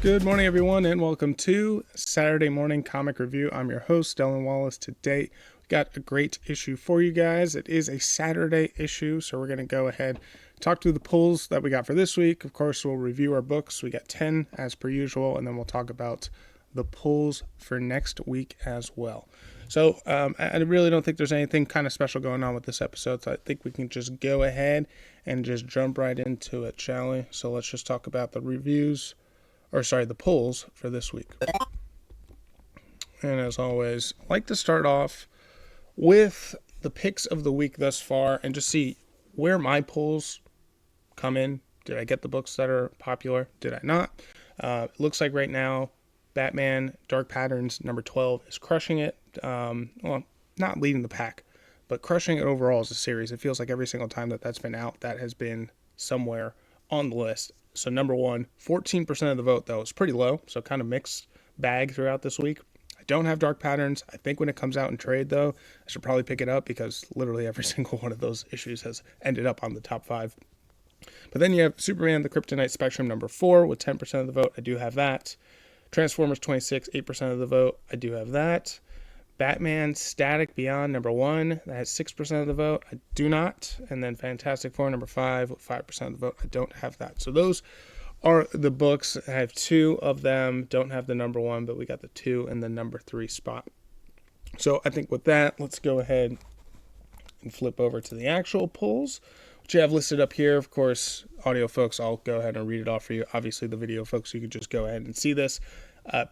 Good morning, everyone, and welcome to Saturday Morning Comic Review. I'm your host, Dylan Wallace. Today, we got a great issue for you guys. It is a Saturday issue, so we're going to go ahead and talk through the pulls that we got for this week. Of course, we'll review our books. We got 10 as per usual, and then we'll talk about the pulls for next week as well. So I really don't think there's anything kind of special going on with this episode, so I think we can just go ahead and just jump right into it, shall we? So let's just talk about the the pulls for this week. And as always, I like to start off with the picks of the week thus far and just see where my pulls come in. Did I get the books that are popular? Did I not? It looks like right now, Batman Dark Patterns number 12 is crushing it. Well, not leading the pack, but crushing it overall as a series. It feels like every single time that's been out, that has been somewhere on the list. So number one, 14% of the vote, though, is pretty low. So kind of mixed bag throughout this week. I don't have Dark Patterns. I think when it comes out in trade, though, I should probably pick it up because literally every single one of those issues has ended up on the top 5. But then you have Superman, the Kryptonite Spectrum number 4 with 10% of the vote. I do have that. Transformers 26, 8% of the vote. I do have that. Batman Static Beyond number 1, that has 6% of the vote. I do not. And then Fantastic Four number 5 with 5% of the vote. I don't have that. So those are the books. I have 2 of them. Don't have the number 1, but we got the 2 and the number 3 spot. So I think with that, let's go ahead and flip over to the actual pulls, which you have listed up here. Of course, audio folks, I'll go ahead and read it off for you. Obviously, the video folks, you can just go ahead and see this.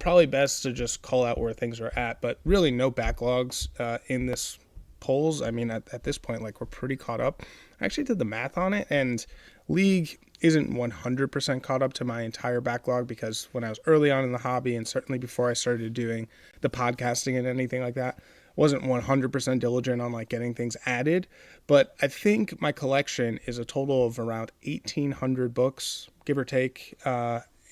Probably best to just call out where things are at, but really no backlogs in this polls. I mean, at this point, like, we're pretty caught up. I actually did the math on it, and League isn't 100% caught up to my entire backlog because when I was early on in the hobby, and certainly before I started doing the podcasting and anything like that, wasn't 100% diligent on like getting things added. But I think my collection is a total of around 1,800 books, give or take.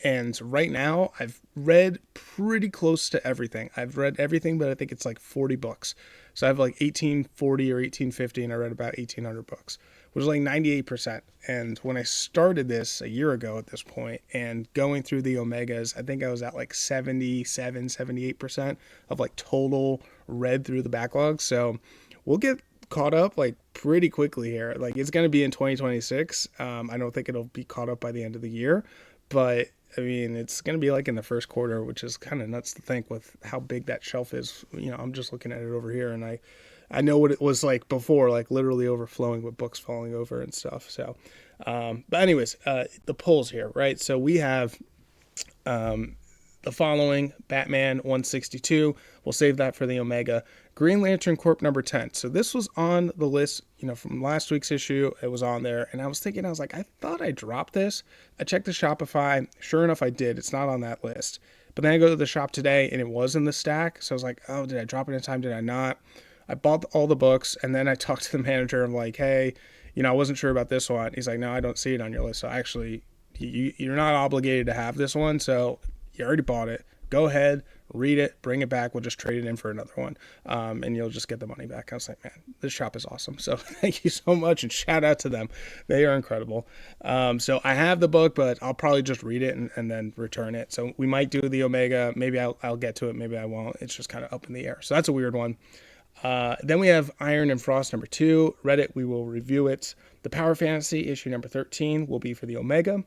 And right now, I've read pretty close to everything. I've read everything, but I think it's like 40 books. So I have like 1840 or 1850, and I read about 1,800 books, which is like 98%. And when I started this a year ago at this point, and going through the Omegas, I think I was at like 77, 78% of like total read through the backlog. So we'll get caught up like pretty quickly here. Like, it's going to be in 2026. I don't think it'll be caught up by the end of the year, but I mean, it's going to be like in the first quarter, which is kind of nuts to think with how big that shelf is. You know, I'm just looking at it over here, and I know what it was like before, like literally overflowing with books falling over and stuff. So, but anyways, the pulls here, right? So we have the following: Batman 162. We'll save that for the Omega. Green Lantern Corp number 10. So this was on the list, you know, from last week's issue. It was on there, and I was like, I thought I dropped this. I checked the Shopify. Sure enough, I did. It's not on that list. But then I go to the shop today, and it was in the stack. So I was like, oh, did I drop it in time? Did I not? I bought all the books, and then I talked to the manager. I'm like, hey, you know, I wasn't sure about this one. He's like, no, I don't see it on your list. So actually, you're not obligated to have this one. So you already bought it. Go ahead, read it, bring it back. We'll just trade it in for another one, and you'll just get the money back. I was like, man, this shop is awesome. So thank you so much, and shout out to them. They are incredible. So I have the book, but I'll probably just read it and then return it. So we might do the Omega. Maybe I'll get to it. Maybe I won't. It's just kind of up in the air. So that's a weird one. Then we have Iron and Frost number 2. Read it. We will review it. The Power Fantasy issue number 13 will be for the Omega.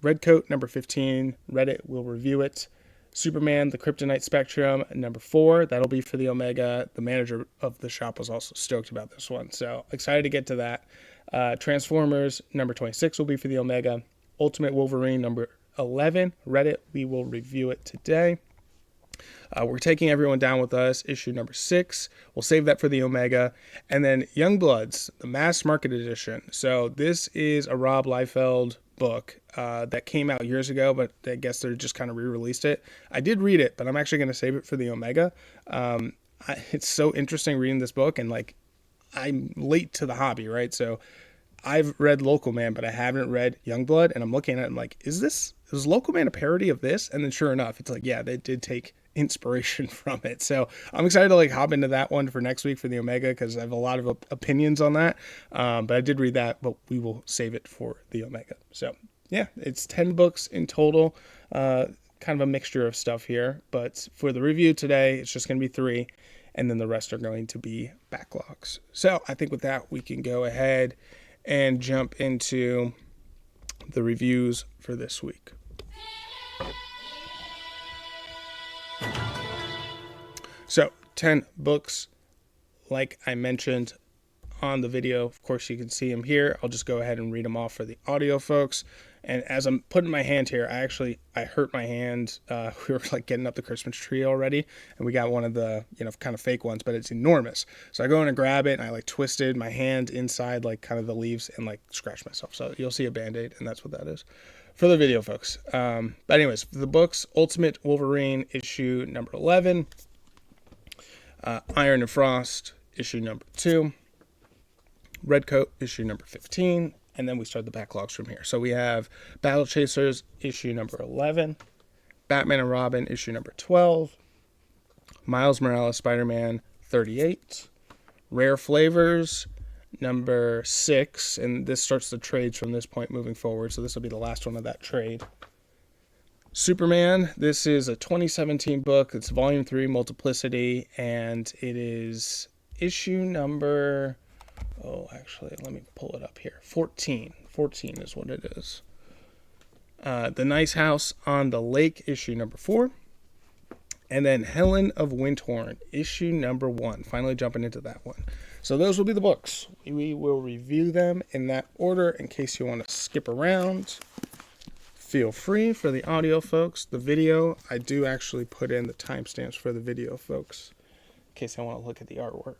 Redcoat number 15. Read it. We'll review it. Superman, the Kryptonite Spectrum, number 4. That'll be for the Omega. The manager of the shop was also stoked about this one, so excited to get to that. Transformers, number 26 will be for the Omega. Ultimate Wolverine, number 11. Read it. We will review it today. We're taking everyone down with us, issue number 6. We'll save that for the Omega. And then Youngbloods, the mass market edition. So this is a Rob Liefeld book that came out years ago, but I guess they're just kind of re-released it. I did read it, but I'm actually going to save it for the Omega. It's so interesting reading this book, and like, I'm late to the hobby, right? So I've read Local Man, but I haven't read Youngblood, and I'm looking at it and like, is Local Man a parody of this? And then sure enough, it's like, yeah, they did take inspiration from it. So I'm excited to like hop into that one for next week for the Omega, because I have a lot of opinions on that. But I did read that, but we will save it for the Omega. So yeah, it's 10 books in total. kind of a mixture of stuff here, but for the review today, it's just going to be 3, and then the rest are going to be backlogs. So I think with that, we can go ahead and jump into the reviews for this week. So 10 books, like I mentioned on the video. Of course, you can see them here. I'll just go ahead and read them off for the audio folks. And as I'm putting my hand here, I hurt my hand. We were like getting up the Christmas tree already, and we got one of the, kind of fake ones, but it's enormous. So I go in and grab it, and I like twisted my hand inside like kind of the leaves and like scratched myself. So you'll see a Band-Aid, and that's what that is for the video folks. But anyways, the books: Ultimate Wolverine issue number 11, Iron and Frost issue number 2, Redcoat issue number 15, and then we start the backlogs from here. So we have Battle Chasers issue number 11, Batman and Robin issue number 12, Miles Morales Spider-Man 38, Rare Flavours number 6, and this starts the trades from this point moving forward, so this will be the last one of that trade. Superman, this is a 2017 book. It's volume 3, Multiplicity, and it is issue number, let me pull it up here. 14 is what it is. The Nice House on the Lake, issue number 4. And then Helen of Wyndhorn, issue number 1. Finally jumping into that one. So those will be the books. We will review them in that order. In case you want to skip around, feel free. For the audio folks, the video, I do actually put in the timestamps for the video folks, in case I want to look at the artwork.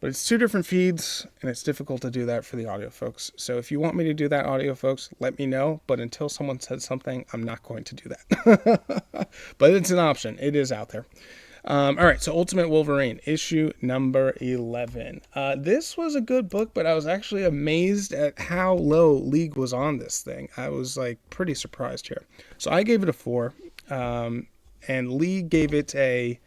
But it's 2 different feeds, and it's difficult to do that for the audio folks. So if you want me to do that, audio folks, let me know. But until someone says something, I'm not going to do that. But it's an option. It is out there. All right, so Ultimate Wolverine, issue number 11. This was a good book, but I was actually amazed at how low League was on this thing. I was like pretty surprised here. So I gave it a 4, and League gave it a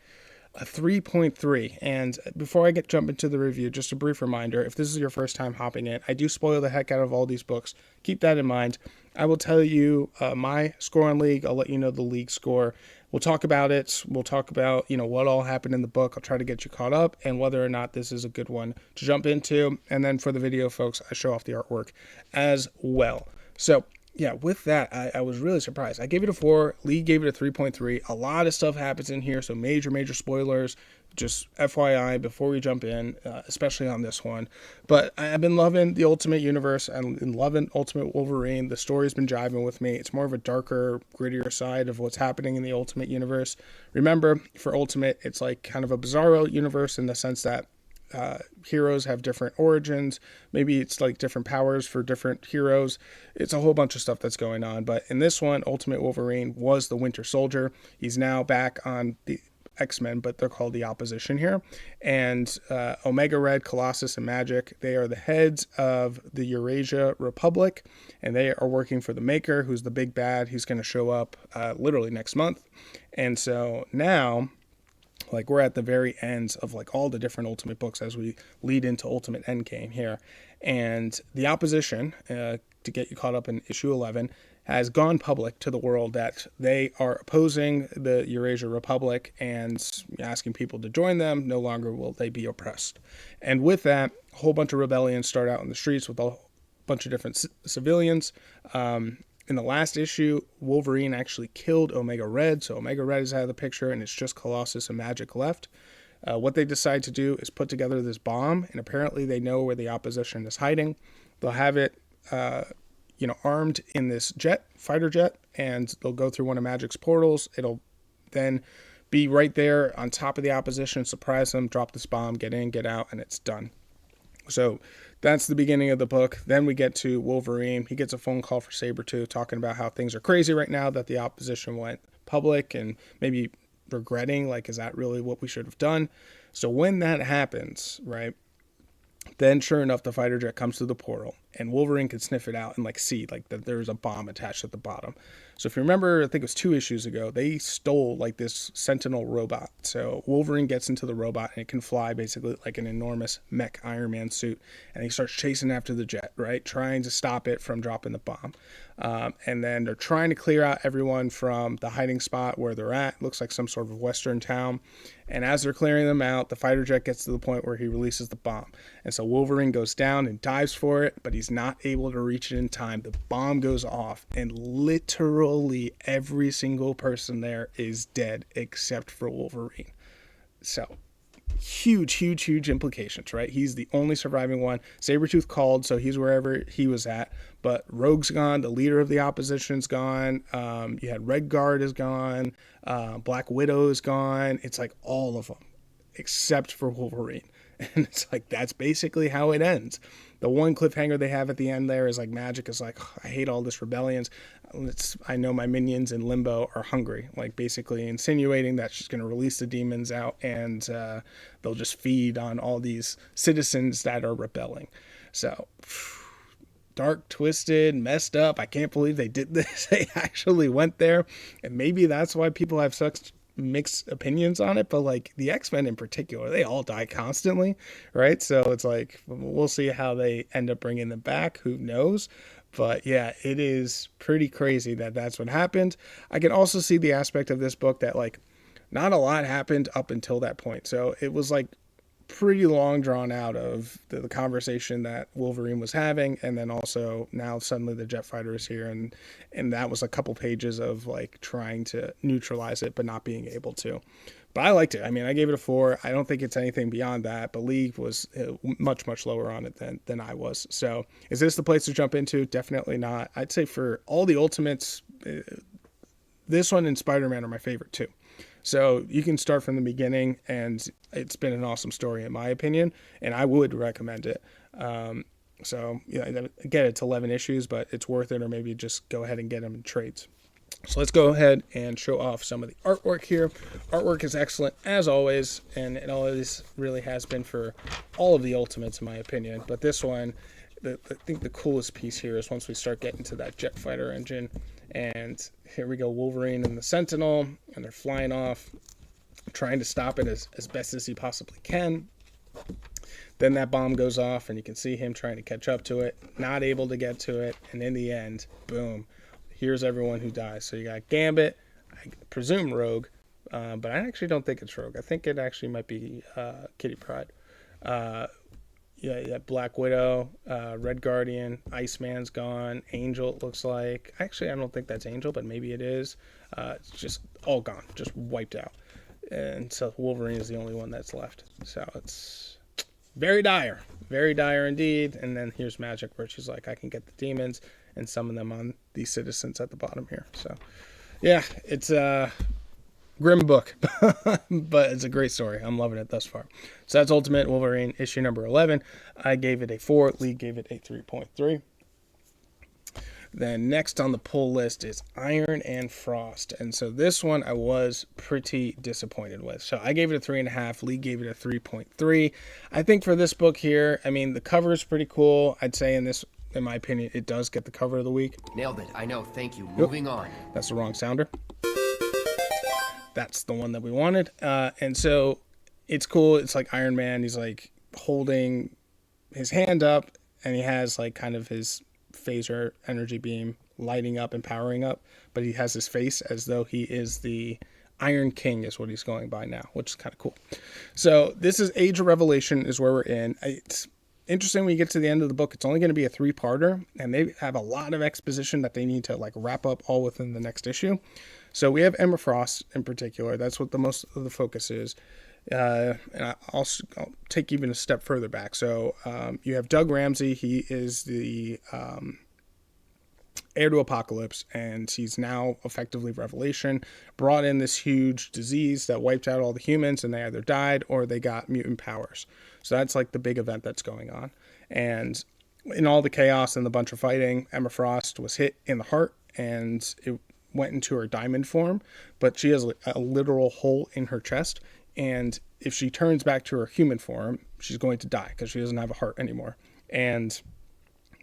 3.3. And before I jump into the review, just a brief reminder, if this is your first time hopping in, I do spoil the heck out of all these books. Keep that in mind. I will tell you my score on League. I'll let you know the League score. We'll talk about it. We'll talk about, what all happened in the book. I'll try to get you caught up and whether or not this is a good one to jump into. And then for the video, folks, I show off the artwork as well. So yeah, with that, I was really surprised. I gave it a 4. Lee gave it a 3.3. A lot of stuff happens in here, so major spoilers. Just FYI before we jump in, especially on this one. But I've been loving the Ultimate Universe. I've been loving Ultimate Wolverine. The story's been jiving with me. It's more of a darker, grittier side of what's happening in the Ultimate Universe. Remember, for Ultimate, it's like kind of a bizarro universe in the sense that heroes have different origins. Maybe it's like different powers for different heroes. It's a whole bunch of stuff that's going on. But in this one, Ultimate Wolverine was the Winter Soldier. He's now back on the X-Men, but they're called the Opposition here. And Omega Red, Colossus, and Magic, they are the heads of the Eurasia Republic, and they are working for the Maker, who's the big bad. He's going to show up literally next month. And so now, like, we're at the very ends of like all the different Ultimate books as we lead into Ultimate Endgame here. And the Opposition, to get you caught up in issue 11, has gone public to the world that they are opposing the Eurasia Republic and asking people to join them. No longer will they be oppressed. And with that, a whole bunch of rebellions start out in the streets with a bunch of different civilians. In the last issue, Wolverine actually killed Omega Red, so Omega Red is out of the picture, and it's just Colossus and Magic left. What they decide to do is put together this bomb, and apparently they know where the Opposition is hiding. They'll have it, armed in this fighter jet, and they'll go through one of Magic's portals. It'll then be right there on top of the Opposition, surprise them, drop this bomb, get in, get out, and it's done. So that's the beginning of the book. Then we get to Wolverine. He gets a phone call for Sabretooth talking about how things are crazy right now, that the Opposition went public and maybe regretting, like, is that really what we should have done? So when that happens, right, then sure enough, the fighter jet comes through the portal, and Wolverine can sniff it out and like see like that there's a bomb attached at the bottom. So if you remember, I think it was 2 issues ago, they stole like this Sentinel robot. So Wolverine gets into the robot and it can fly basically like an enormous mech Iron Man suit, and he starts chasing after the jet, right, trying to stop it from dropping the bomb. And then they're trying to clear out everyone from the hiding spot where they're at. Looks like some sort of western town. And as they're clearing them out, the fighter jet gets to the point where he releases the bomb. And so Wolverine goes down and dives for it, but he's not able to reach it in time. The bomb goes off, and literally every single person there is dead except for Wolverine. So huge implications, right? He's the only surviving one. Sabretooth called, so he's wherever he was at. But Rogue's gone. The leader of the opposition's gone. You had Red Guard is gone. Black Widow is gone. It's like all of them, except for Wolverine. And it's like, that's basically how it ends. The one cliffhanger they have at the end there is like, Magic is like, I hate all this rebellions. I know my minions in Limbo are hungry, like basically insinuating that she's going to release the demons out, and they'll just feed on all these citizens that are rebelling. So dark, twisted, messed up. I can't believe they did this. They actually went there, and maybe that's why people have such mixed opinions on it. But like the X-Men in particular, they all die constantly, right? So it's like, we'll see how they end up bringing them back. Who knows? But yeah, it is pretty crazy that that's what happened. I can also see the aspect of this book that like not a lot happened up until that point. So it was like pretty long drawn out of the conversation that Wolverine was having, and then also now suddenly the jet fighter is here, and that was a couple pages of like trying to neutralize it but not being able to. But I liked it. I mean, I gave it a 4. I don't think it's anything beyond that, but Lee was much lower on it than I was. So is this the place to jump into? Definitely not. I'd say for all the Ultimates, this one and Spider-Man are my favorite too. So you can start from the beginning, and it's been an awesome story in my opinion, and I would recommend it. So yeah, again, it's 11 issues, but it's worth it, or maybe just go ahead and get them in trades. So let's go ahead and show off some of the artwork here. Artwork is excellent as always, and it always really has been for all of the Ultimates in my opinion. But this one, I think the coolest piece here is once we start getting to that jet fighter engine. And here we go, Wolverine and the Sentinel, and they're flying off, trying to stop it as best as he possibly can. Then that bomb goes off, and you can see him trying to catch up to it, not able to get to it, and in the end, boom, here's everyone who dies. So you got Gambit, I presume Rogue, but I actually don't think it's Rogue. I think it actually might be Kitty Pryde. Yeah, Black Widow, Red Guardian, Iceman's gone, Angel it looks like. Actually, I don't think that's Angel, but maybe it is. It's just all gone, just wiped out. And so Wolverine is the only one that's left. So it's very dire indeed. And then here's Magic, where she's like, I can get the demons and summon them on these citizens at the bottom here. So yeah, it's a grim book, but it's a great story. I'm loving it thus far. So that's Ultimate Wolverine issue number 11. I gave it a 4. Lee gave it a 3.3. Then next on the pull list is Iron and Frost. And so this one I was pretty disappointed with. So I gave it a 3.5. Lee gave it a 3.3. I think for this book here, I mean, the cover is pretty cool. I'd say in my opinion, it does get the cover of the week. Nailed it. I know. Thank you. Moving on. That's the wrong sounder. That's the one that we wanted. And so it's cool. It's like Iron Man. He's like holding his hand up, and he has like kind of his phaser energy beam lighting up and powering up, but he has his face as though he is the Iron King is what he's going by now, which is kind of cool. So this is Age of Revelation is where we're in. It's interesting when you get to the end of the book. It's only going to be a 3-parter, and they have a lot of exposition that they need to like wrap up all within the next issue. So we have Emma Frost in particular. That's what the most of the focus is. And I'll take even a step further back. So you have Doug Ramsey. He is the heir to Apocalypse, and he's now effectively Revelation. Brought in this huge disease that wiped out all the humans, and they either died or they got mutant powers. So that's like the big event that's going on. And in all the chaos and the bunch of fighting, Emma Frost was hit in the heart, and it went into her diamond form, but she has a literal hole in her chest, and if she turns back to her human form, she's going to die because she doesn't have a heart anymore. And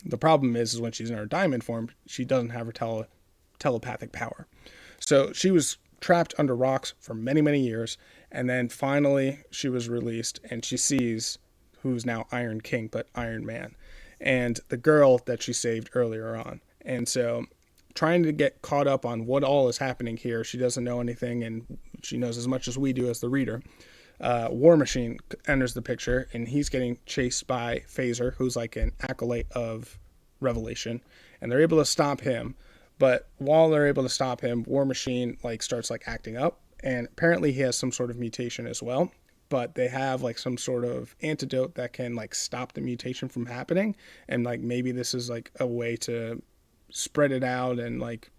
the problem is when she's in her diamond form, she doesn't have her telepathic power. So she was trapped under rocks for many years, and then finally she was released, and she sees who's now Iron King, but Iron Man, and the girl that she saved earlier on. And so trying to get caught up on what all is happening here. She doesn't know anything, and she knows as much as we do as the reader. War Machine enters the picture, and he's getting chased by Phaser, who's like an acolyte of Revelation, and they're able to stop him. But while they're able to stop him, War Machine like starts like acting up, and apparently he has some sort of mutation as well. But they have like some sort of antidote that can like stop the mutation from happening, and like maybe this is like a way to spread it out and like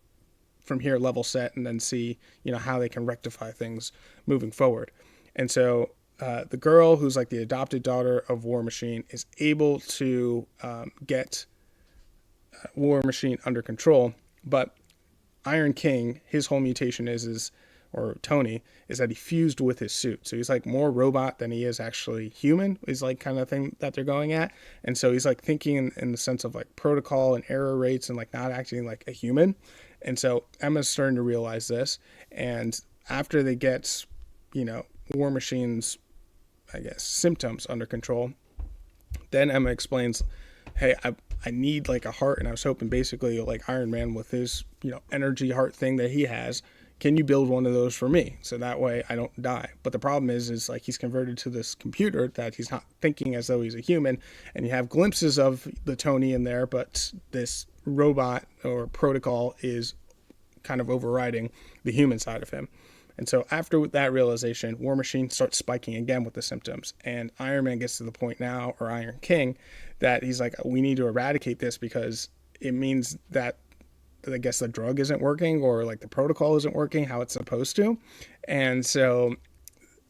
from here level set and then see, you know, how they can rectify things moving forward. And so the girl who's like the adopted daughter of War Machine is able to get War Machine under control. But Iron King, his whole mutation or Tony, is that he fused with his suit. So he's like more robot than he is actually human, is like kind of thing that they're going at. And so he's like thinking in the sense of like protocol and error rates and like not acting like a human. And so Emma's starting to realize this. And after they get, you know, War Machine's, I guess, symptoms under control, then Emma explains, hey, I need like a heart, and I was hoping basically like Iron Man with his, you know, energy heart thing that he has, can you build one of those for me so that way I don't die? But the problem is like he's converted to this computer that he's not thinking as though he's a human, and you have glimpses of the Tony in there, but this robot or protocol is kind of overriding the human side of him. And so after that realization, War Machine starts spiking again with the symptoms. And Iron Man gets to the point now, or Iron King, that he's like, we need to eradicate this because it means that, I guess, the drug isn't working or like the protocol isn't working how it's supposed to. And so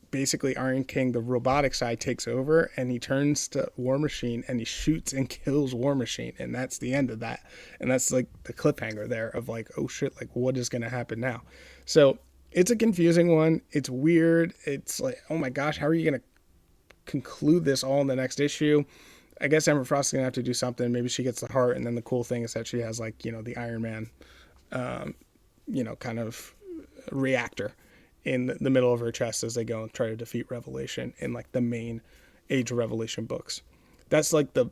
basically Iron King, the robotic side, takes over, and he turns to War Machine and he shoots and kills War Machine. And that's the end of that. And that's like the cliffhanger there of like, oh shit, like what is going to happen now? So it's a confusing one. It's weird. It's like, oh my gosh, how are you going to conclude this all in the next issue? I guess Emma Frost is going to have to do something. Maybe she gets the heart, and then the cool thing is that she has like, you know, the Iron Man, you know, kind of reactor in the middle of her chest as they go and try to defeat Revelation in like the main Age of Revelation books. That's like the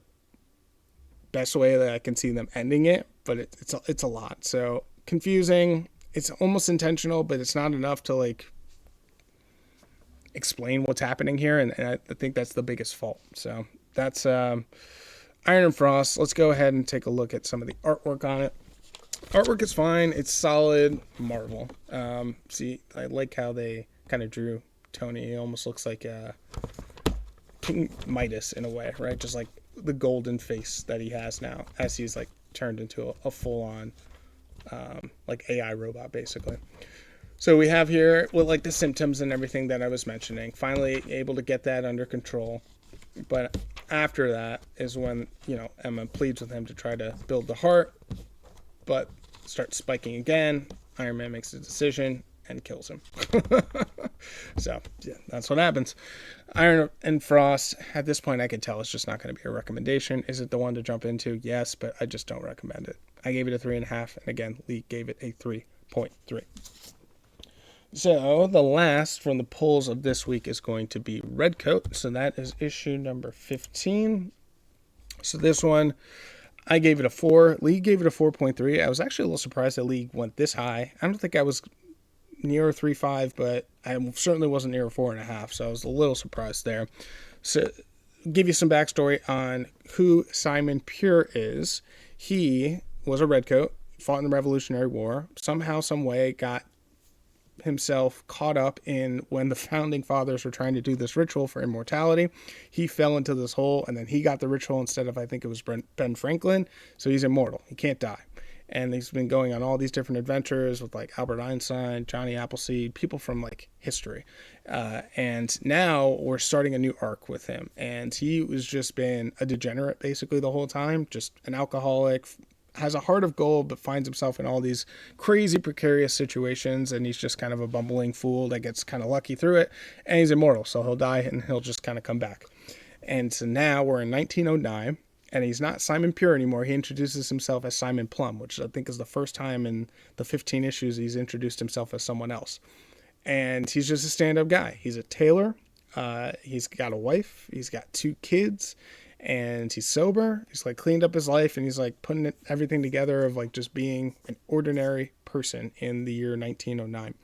best way that I can see them ending it, but it's a lot. So confusing. It's almost intentional, but it's not enough to like explain what's happening here, and I think that's the biggest fault. So that's Iron and Frost. Let's go ahead and take a look at some of the artwork on it. Artwork is fine. It's solid Marvel. See, I like how they kind of drew Tony. He almost looks like King Midas in a way, right? Just like the golden face that he has now as he's like turned into a full-on like AI robot basically. So we have here with like the symptoms and everything that I was mentioning, finally able to get that under control. But after that is when, you know, Emma pleads with him to try to build the heart, but starts spiking again. Iron Man makes a decision and kills him. So yeah, that's what happens. Iron and Frost, at this point I can tell it's just not going to be a recommendation. Is it the one to jump into? Yes, but I just don't recommend it. I gave it a 3.5, and again, Lee gave it a 3.3. So the last from the pulls of this week is going to be Redcoat. So that is issue number 15. So this one, I gave it a 4. Lee gave it a 4.3. I was actually a little surprised that Lee went this high. I don't think I was near a 3.5, but I certainly wasn't near a 4.5. So I was a little surprised there. So give you some backstory on who Simon Pure is. He was a Redcoat, fought in the Revolutionary War, somehow, some way got himself caught up in when the founding fathers were trying to do this ritual for immortality. He fell into this hole, and then he got the ritual instead of, I think it was Ben Franklin. So he's immortal. He can't die. And he's been going on all these different adventures with like Albert Einstein, Johnny Appleseed, people from like history. And now we're starting a new arc with him. And he was just been a degenerate basically the whole time, just an alcoholic, has a heart of gold, but finds himself in all these crazy precarious situations, and he's just kind of a bumbling fool that gets kind of lucky through it, and he's immortal, so he'll die and he'll just kind of come back. And so now we're in 1909, and he's not Simon Pure anymore. He introduces himself as Simon Plum, which I think is the first time in the 15 issues he's introduced himself as someone else. And he's just a stand-up guy. He's a tailor. He's got a wife. He's got 2 kids. and he's sober. He's like cleaned up his life, and he's like putting everything together of like just being an ordinary person in the year 1909.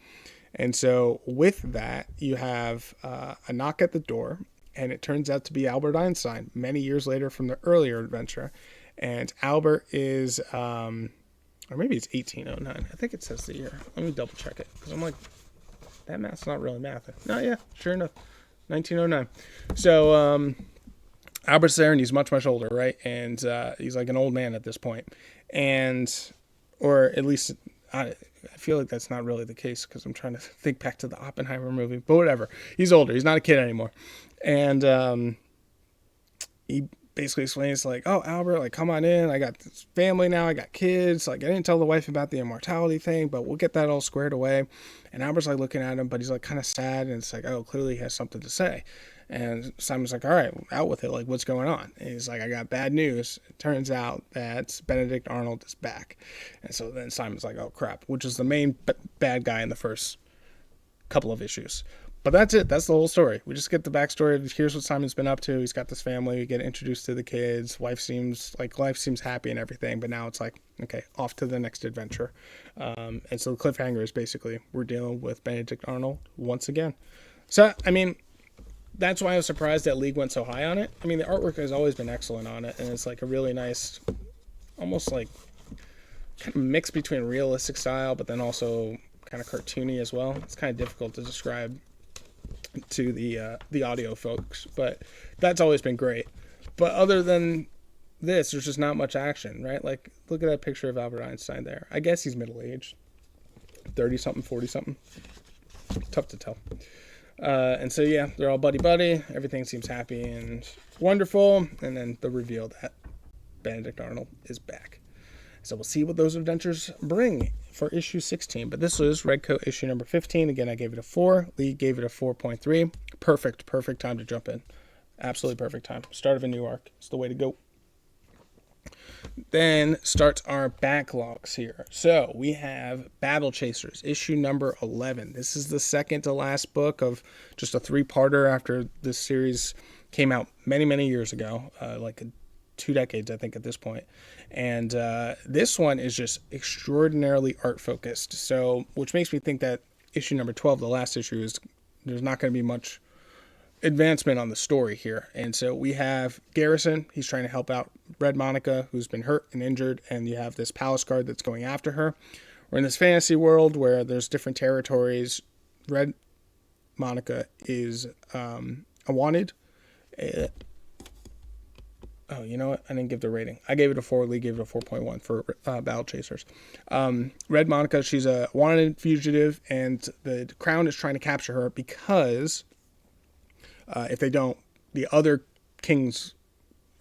And so with that, you have a knock at the door, and it turns out to be Albert Einstein many years later from the earlier adventure. And Albert is, or maybe it's 1809. I think it says the year. Let me double check it, because I'm like, that math's not really math. No, yeah, sure enough, 1909. So Albert's there, and he's much, much older, right? And he's like an old man at this point. And, or at least, I feel like that's not really the case, because I'm trying to think back to the Oppenheimer movie. But whatever. He's older. He's not a kid anymore. And he basically explains like, oh, Albert, like, come on in. I got this family now. I got kids. Like, I didn't tell the wife about the immortality thing, but we'll get that all squared away. And Albert's like looking at him, but he's like kind of sad. And it's like, oh, clearly he has something to say. And Simon's like, all right, out with it. Like, what's going on? And he's like, I got bad news. It turns out that Benedict Arnold is back. And so then Simon's like, oh, crap, which is the main bad guy in the first couple of issues. But that's it. That's the whole story. We just get the backstory. Here's what Simon's been up to. He's got this family. We get introduced to the kids. Life seems happy and everything. But now it's like, okay, off to the next adventure. And so the cliffhanger is basically we're dealing with Benedict Arnold once again. So, I mean, that's why I was surprised that League went so high on it. I mean, the artwork has always been excellent on it. And it's like a really nice, almost like kind of mix between realistic style, but then also kind of cartoony as well. It's kind of difficult to describe to the audio folks, but that's always been great. But other than this, there's just not much action, right? Like, look at that picture of Albert Einstein there. I guess he's middle-aged, 30-something, 40-something. Tough to tell. And so, yeah, they're all buddy-buddy. Everything seems happy and wonderful. And then the reveal that Benedict Arnold is back. So we'll see what those adventures bring for issue 16. But this was Redcoat issue number 15. Again, I gave it a 4. Lee gave it a 4.3. Perfect time to jump in. Absolutely perfect time. Start of a new arc. It's the way to go. Then starts our backlogs here. So we have Battle Chasers, issue number 11. This is the second to last book of just a 3-parter after this series came out many, many years ago, like 2 decades, I think, at this point. And this one is just extraordinarily art focused. So, which makes me think that issue number 12, the last issue, there's not going to be much advancement on the story here. And so we have Garrison. He's trying to help out Red Monica, who's been hurt and injured. And you have this palace guard that's going after her. We're in this fantasy world where there's different territories. Red Monica is a wanted. Oh, you know what? I didn't give the rating. I gave it a 4. Lee gave it a 4.1 for Battle Chasers. Red Monica, she's a wanted fugitive, and the crown is trying to capture her because if they don't, the other kings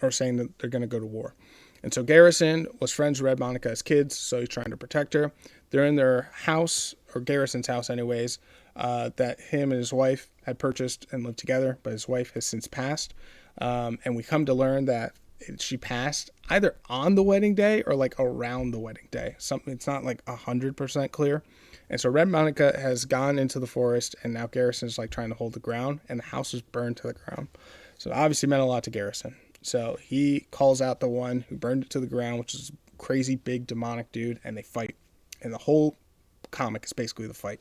are saying that they're going to go to war. And so Garrison was friends with Red Monica as kids, so he's trying to protect her. They're in their house, or Garrison's house anyways, that him and his wife had purchased and lived together, but his wife has since passed. And we come to learn that she passed either on the wedding day or like around the wedding day. It's not like 100% clear. And so Red Monica has gone into the forest, and now Garrison's like trying to hold the ground, and the house is burned to the ground. So it obviously meant a lot to Garrison. So he calls out the one who burned it to the ground, which is a crazy big demonic dude, and they fight. And the whole comic is basically the fight.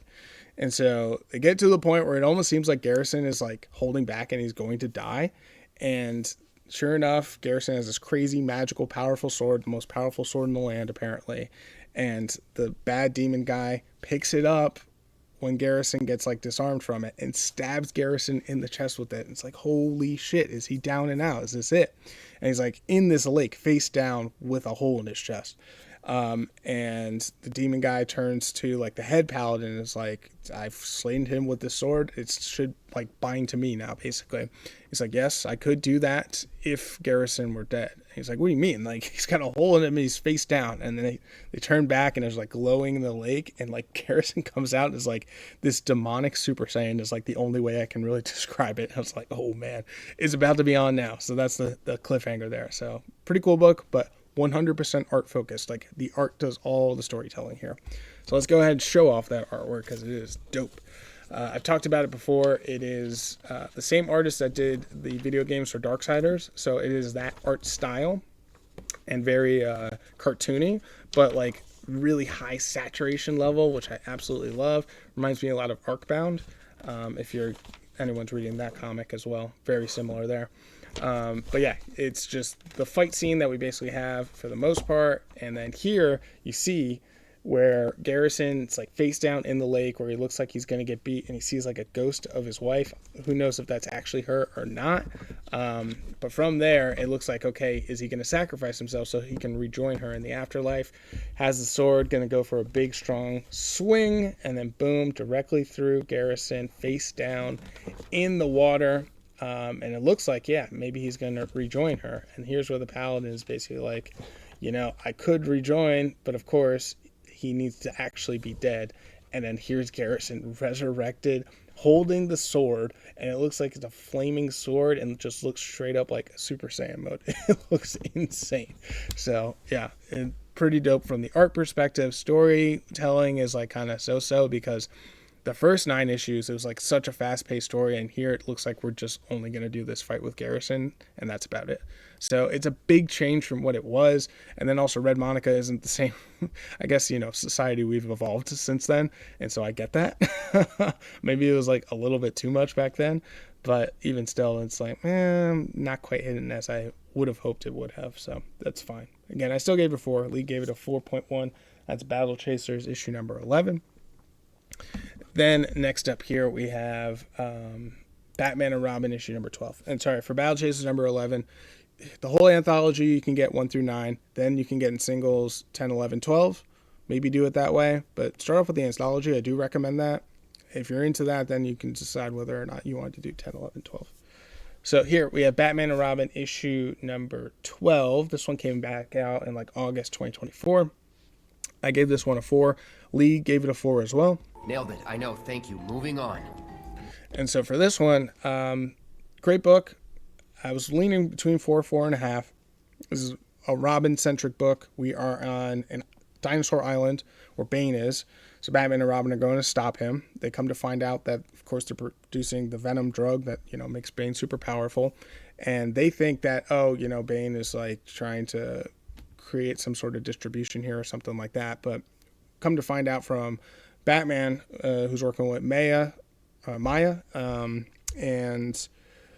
And so they get to the point where it almost seems like Garrison is like holding back and he's going to die. And sure enough, Garrison has this crazy, magical, powerful sword, the most powerful sword in the land, apparently. And the bad demon guy picks it up when Garrison gets like disarmed from it and stabs Garrison in the chest with it. And it's like, holy shit, is he down and out? Is this it? And he's like in this lake, face down with a hole in his chest. And the demon guy turns to like the head paladin and is like, I've slain him with this sword. It should like bind to me now, basically. He's like, yes, I could do that if Garrison were dead. He's like, what do you mean? Like, he's got a hole in him and he's face down. And then they turn back and there's like glowing in the lake, and like Garrison comes out and is like this demonic Super Saiyan is like the only way I can really describe it. I was like, oh man, it's about to be on now. So that's the cliffhanger there. So pretty cool book, but 100% art focused. Like the art does all the storytelling here. So let's go ahead and show off that artwork because it is dope. I've talked about it before. It is the same artist that did the video games for Darksiders, so it is that art style and very cartoony, but like really high saturation level, which I absolutely love. Reminds me a lot of Arcbound. If anyone's reading that comic as well, very similar there. But yeah, it's just the fight scene that we basically have for the most part, and then here you see where Garrison's like face down in the lake where he looks like he's going to get beat, and he sees like a ghost of his wife. Who knows if that's actually her or not. But from there, it looks like, okay, is he going to sacrifice himself so he can rejoin her in the afterlife? Has the sword, going to go for a big, strong swing, and then boom, directly through Garrison, face down in the water. And it looks like, yeah, maybe he's going to rejoin her. And here's where the paladin is basically like, I could rejoin, but of course, he needs to actually be dead. And then here's Garrison resurrected, holding the sword, and it looks like it's a flaming sword and just looks straight up like a Super Saiyan mode. It looks insane. So yeah, pretty dope from the art perspective. Storytelling is like kind of so-so, because the first 9 issues, it was like such a fast-paced story, and here it looks like we're just only going to do this fight with Garrison, and that's about it. So it's a big change from what it was. And then also Red Monica isn't the same, I guess, society we've evolved since then, and so I get that. Maybe it was like a little bit too much back then, but even still, it's like, not quite hidden as I would have hoped it would have, so that's fine. Again, I still gave it a 4. Lee gave it a 4.1. That's Battle Chasers issue number 11. Then next up here we have Batman and Robin issue number 12. And sorry, for Battle Chasers number 11, the whole anthology you can get 1 through 9. Then you can get in singles 10, 11, 12. Maybe do it that way. But start off with the anthology. I do recommend that. If you're into that, then you can decide whether or not you want to do 10, 11, 12. So here we have Batman and Robin issue number 12. This one came back out in like August 2024. I gave this one a 4. Lee gave it a 4 as well. Nailed it. I know. Thank you. Moving on. And so for this one, great book. I was leaning between 4, 4.5. This is a Robin-centric book. We are on a dinosaur island where Bane is. So Batman and Robin are going to stop him. They come to find out that, of course, they're producing the venom drug that, makes Bane super powerful. And they think that, Bane is like trying to create some sort of distribution here or something like that. But come to find out from Batman, who's working with Maya, and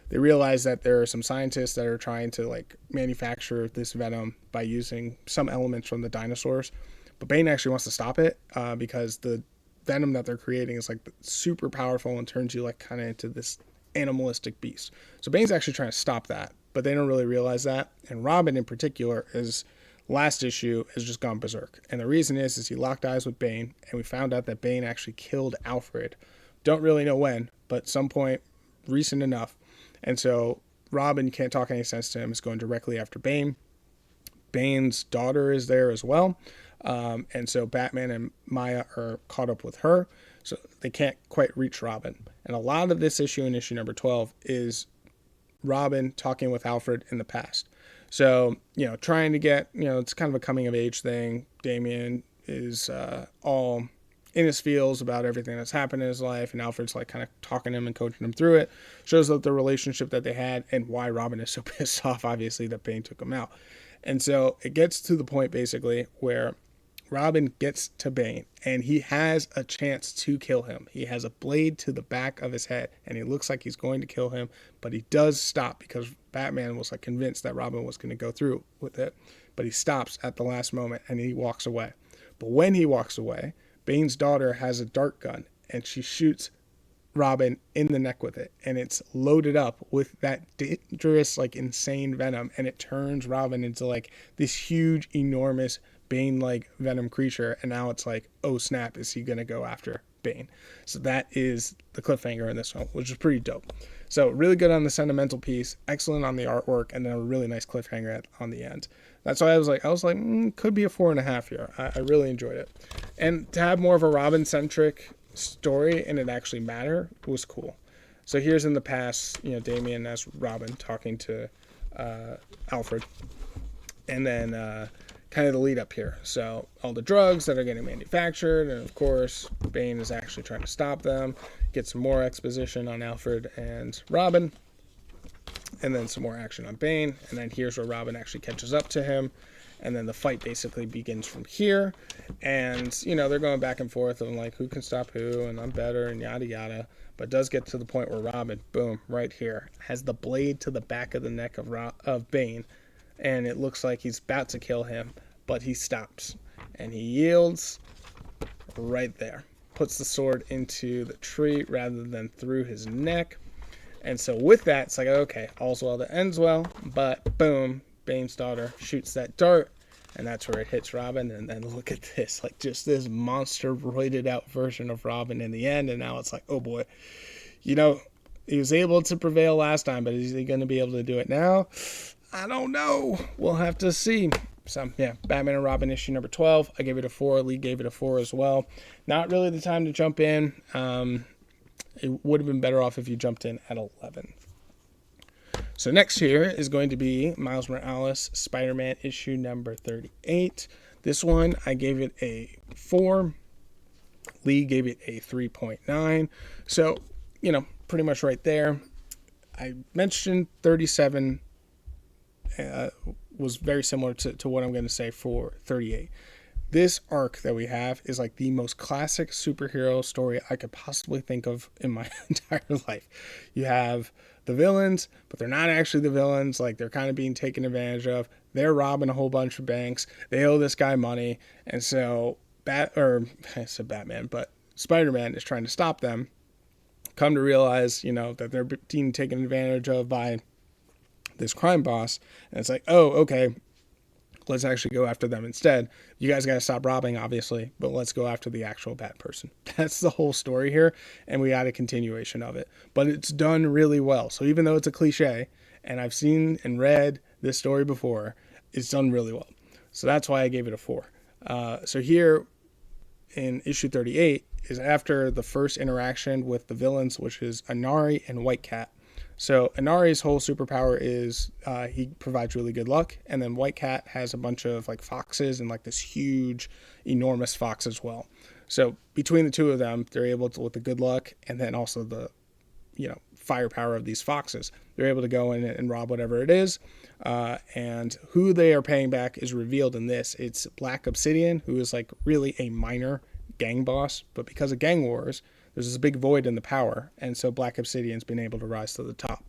they realize that there are some scientists that are trying to like manufacture this venom by using some elements from the dinosaurs. But Bane actually wants to stop it because the venom that they're creating is like super powerful and turns you like kind of into this animalistic beast. So Bane's actually trying to stop that, but they don't really realize that. And Robin in particular is last issue has just gone berserk. And the reason is he locked eyes with Bane, and we found out that Bane actually killed Alfred. Don't really know when, but some point recent enough. And so Robin can't talk any sense to him. Is going directly after Bane. Bane's daughter is there as well. And so Batman and Maya are caught up with her. So they can't quite reach Robin. And a lot of this issue in issue number 12 is Robin talking with Alfred in the past. So, trying to get, it's kind of a coming of age thing. Damian is all in his feels about everything that's happened in his life, and Alfred's like kind of talking to him and coaching him through it. Shows that the relationship that they had and why Robin is so pissed off, obviously, that Bane took him out. And so it gets to the point basically where Robin gets to Bane and he has a chance to kill him. He has a blade to the back of his head and he looks like he's going to kill him, but he does stop because Batman was like convinced that Robin was going to go through with it. But he stops at the last moment and he walks away. But when he walks away, Bane's daughter has a dart gun and she shoots Robin in the neck with it, and it's loaded up with that dangerous, like insane venom, and it turns Robin into like this huge, enormous Bane-like venom creature. And now it's like, oh snap, is he gonna go after Bane? So that is the cliffhanger in this one, which is pretty dope. So really good on the sentimental piece, excellent on the artwork, and then a really nice cliffhanger on the end. That's why I was like, could be a 4.5 here. I really enjoyed it, and to have more of a Robin-centric story and it actually matter was cool. So here's in the past, Damian as Robin talking to Alfred, and then kind of the lead up here. So all the drugs that are getting manufactured, and of course Bane is actually trying to stop them. Get some more exposition on Alfred and Robin, and then some more action on Bane, and then here's where Robin actually catches up to him, and then the fight basically begins from here. And they're going back and forth on like who can stop who, and I'm better, and yada yada. But it does get to the point where Robin, boom, right here, has the blade to the back of the neck of Bane, and it looks like he's about to kill him, but he stops and he yields right there, puts the sword into the tree rather than through his neck. And so with that, it's like, okay, all's well that ends well, but boom, Bane's daughter shoots that dart, and that's where it hits Robin. And then look at this, like just this monster roided out version of Robin in the end. And now it's like, oh boy, he was able to prevail last time, but is he going to be able to do it now? I don't know. We'll have to see. So, yeah, Batman and Robin issue number 12. I gave it a 4. Lee gave it a 4 as well. Not really the time to jump in. It would have been better off if you jumped in at 11. So next here is going to be Miles Morales Spider-Man issue number 38. This one, I gave it a 4. Lee gave it a 3.9. So, pretty much right there. I mentioned 37 was very similar to what I'm going to say for 38. This arc that we have is like the most classic superhero story I could possibly think of in my entire life. You have the villains, but they're not actually the villains. Like, they're kind of being taken advantage of. They're robbing a whole bunch of banks. They owe this guy money. And so I said Batman, but Spider-Man is trying to stop them. Come to realize, that they're being taken advantage of by this crime boss. And it's like, oh, okay, let's actually go after them instead. You guys got to stop robbing, obviously, but let's go after the actual bad person. That's the whole story here, and we got a continuation of it. But it's done really well. So even though it's a cliche, and I've seen and read this story before, it's done really well. So that's why I gave it a 4. So here in issue 38 is after the first interaction with the villains, which is Inari and White Cat. So Inari's whole superpower is he provides really good luck, and then White Cat has a bunch of like foxes and like this huge, enormous fox as well. So between the two of them, they're able to, with the good luck and then also the firepower of these foxes, they're able to go in and rob whatever it is. And who they are paying back is revealed in this. It's Black Obsidian, who is like really a minor gang boss, but because of gang wars, there's this big void in the power, and so Black Obsidian's been able to rise to the top.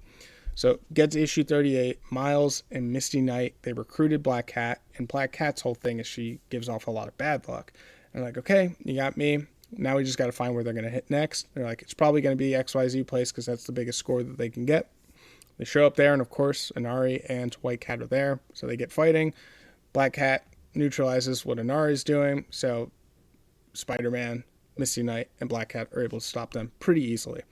So get to issue 38, Miles and Misty Knight, they recruited Black Cat, and Black Cat's whole thing is she gives off a lot of bad luck. And I'm like, okay, you got me. Now we just got to find where they're going to hit next. They're like, it's probably going to be XYZ place because that's the biggest score that they can get. They show up there, and of course, Inari and White Cat are there, so they get fighting. Black Cat neutralizes what Inari's doing, so Spider-Man, Misty Knight, and Black Cat are able to stop them pretty easily.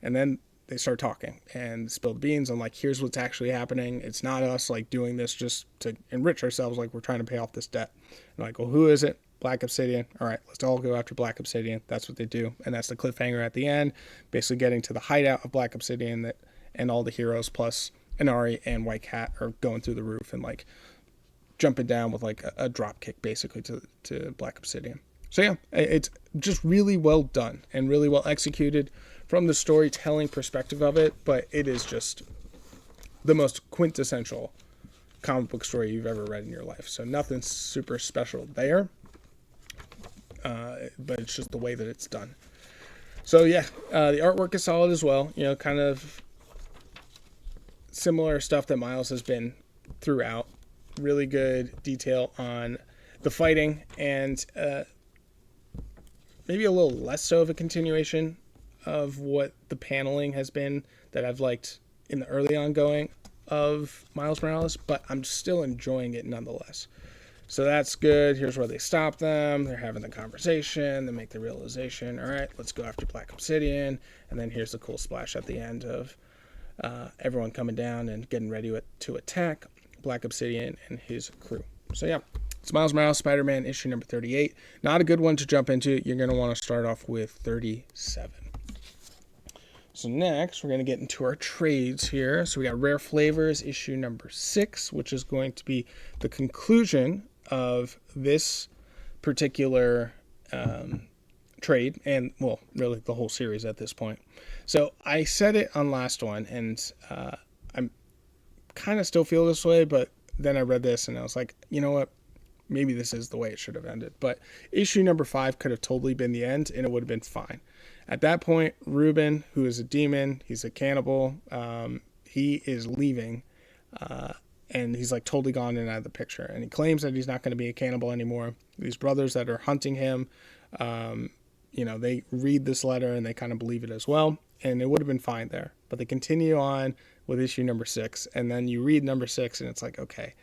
And then they start talking and spill the beans on like, here's what's actually happening. It's not us like doing this just to enrich ourselves, like we're trying to pay off this debt. And like, well, who is it? Black Obsidian. All right, let's all go after Black Obsidian. That's what they do. And that's the cliffhanger at the end, basically getting to the hideout of Black Obsidian, and all the heroes plus Inari and White Cat are going through the roof and like jumping down with like a drop kick basically to Black Obsidian. So yeah, it's just really well done and really well executed from the storytelling perspective of it, but it is just the most quintessential comic book story you've ever read in your life. So nothing super special there, but it's just the way that it's done. So yeah, the artwork is solid as well. Kind of similar stuff that Miles has been throughout. Really good detail on the fighting, and maybe a little less so of a continuation of what the paneling has been that I've liked in the early ongoing of Miles Morales, but I'm still enjoying it nonetheless. So that's good. Here's where they stop them. They're having the conversation. They make the realization, all right, let's go after Black Obsidian. And then here's the cool splash at the end of everyone coming down and getting ready to attack Black Obsidian and his crew. So yeah, it's Miles Morales Spider-Man issue number 38. Not a good one to jump into. You're going to want to start off with 37. So next, we're going to get into our trades here. So we got Rare Flavours issue number 6, which is going to be the conclusion of this particular trade, and well, really the whole series at this point. So I said it on last one, and I'm kind of still feel this way, but then I read this and I was like, you know what? Maybe this is the way it should have ended. But issue number 5 could have totally been the end, and it would have been fine. At that point, Reuben, who is a demon, he's a cannibal, he is leaving, and he's like totally gone in and out of the picture. And he claims that he's not going to be a cannibal anymore. These brothers that are hunting him, they read this letter and they kind of believe it as well. And it would have been fine there. But they continue on with issue number 6. And then you read number 6 and it's like, okay,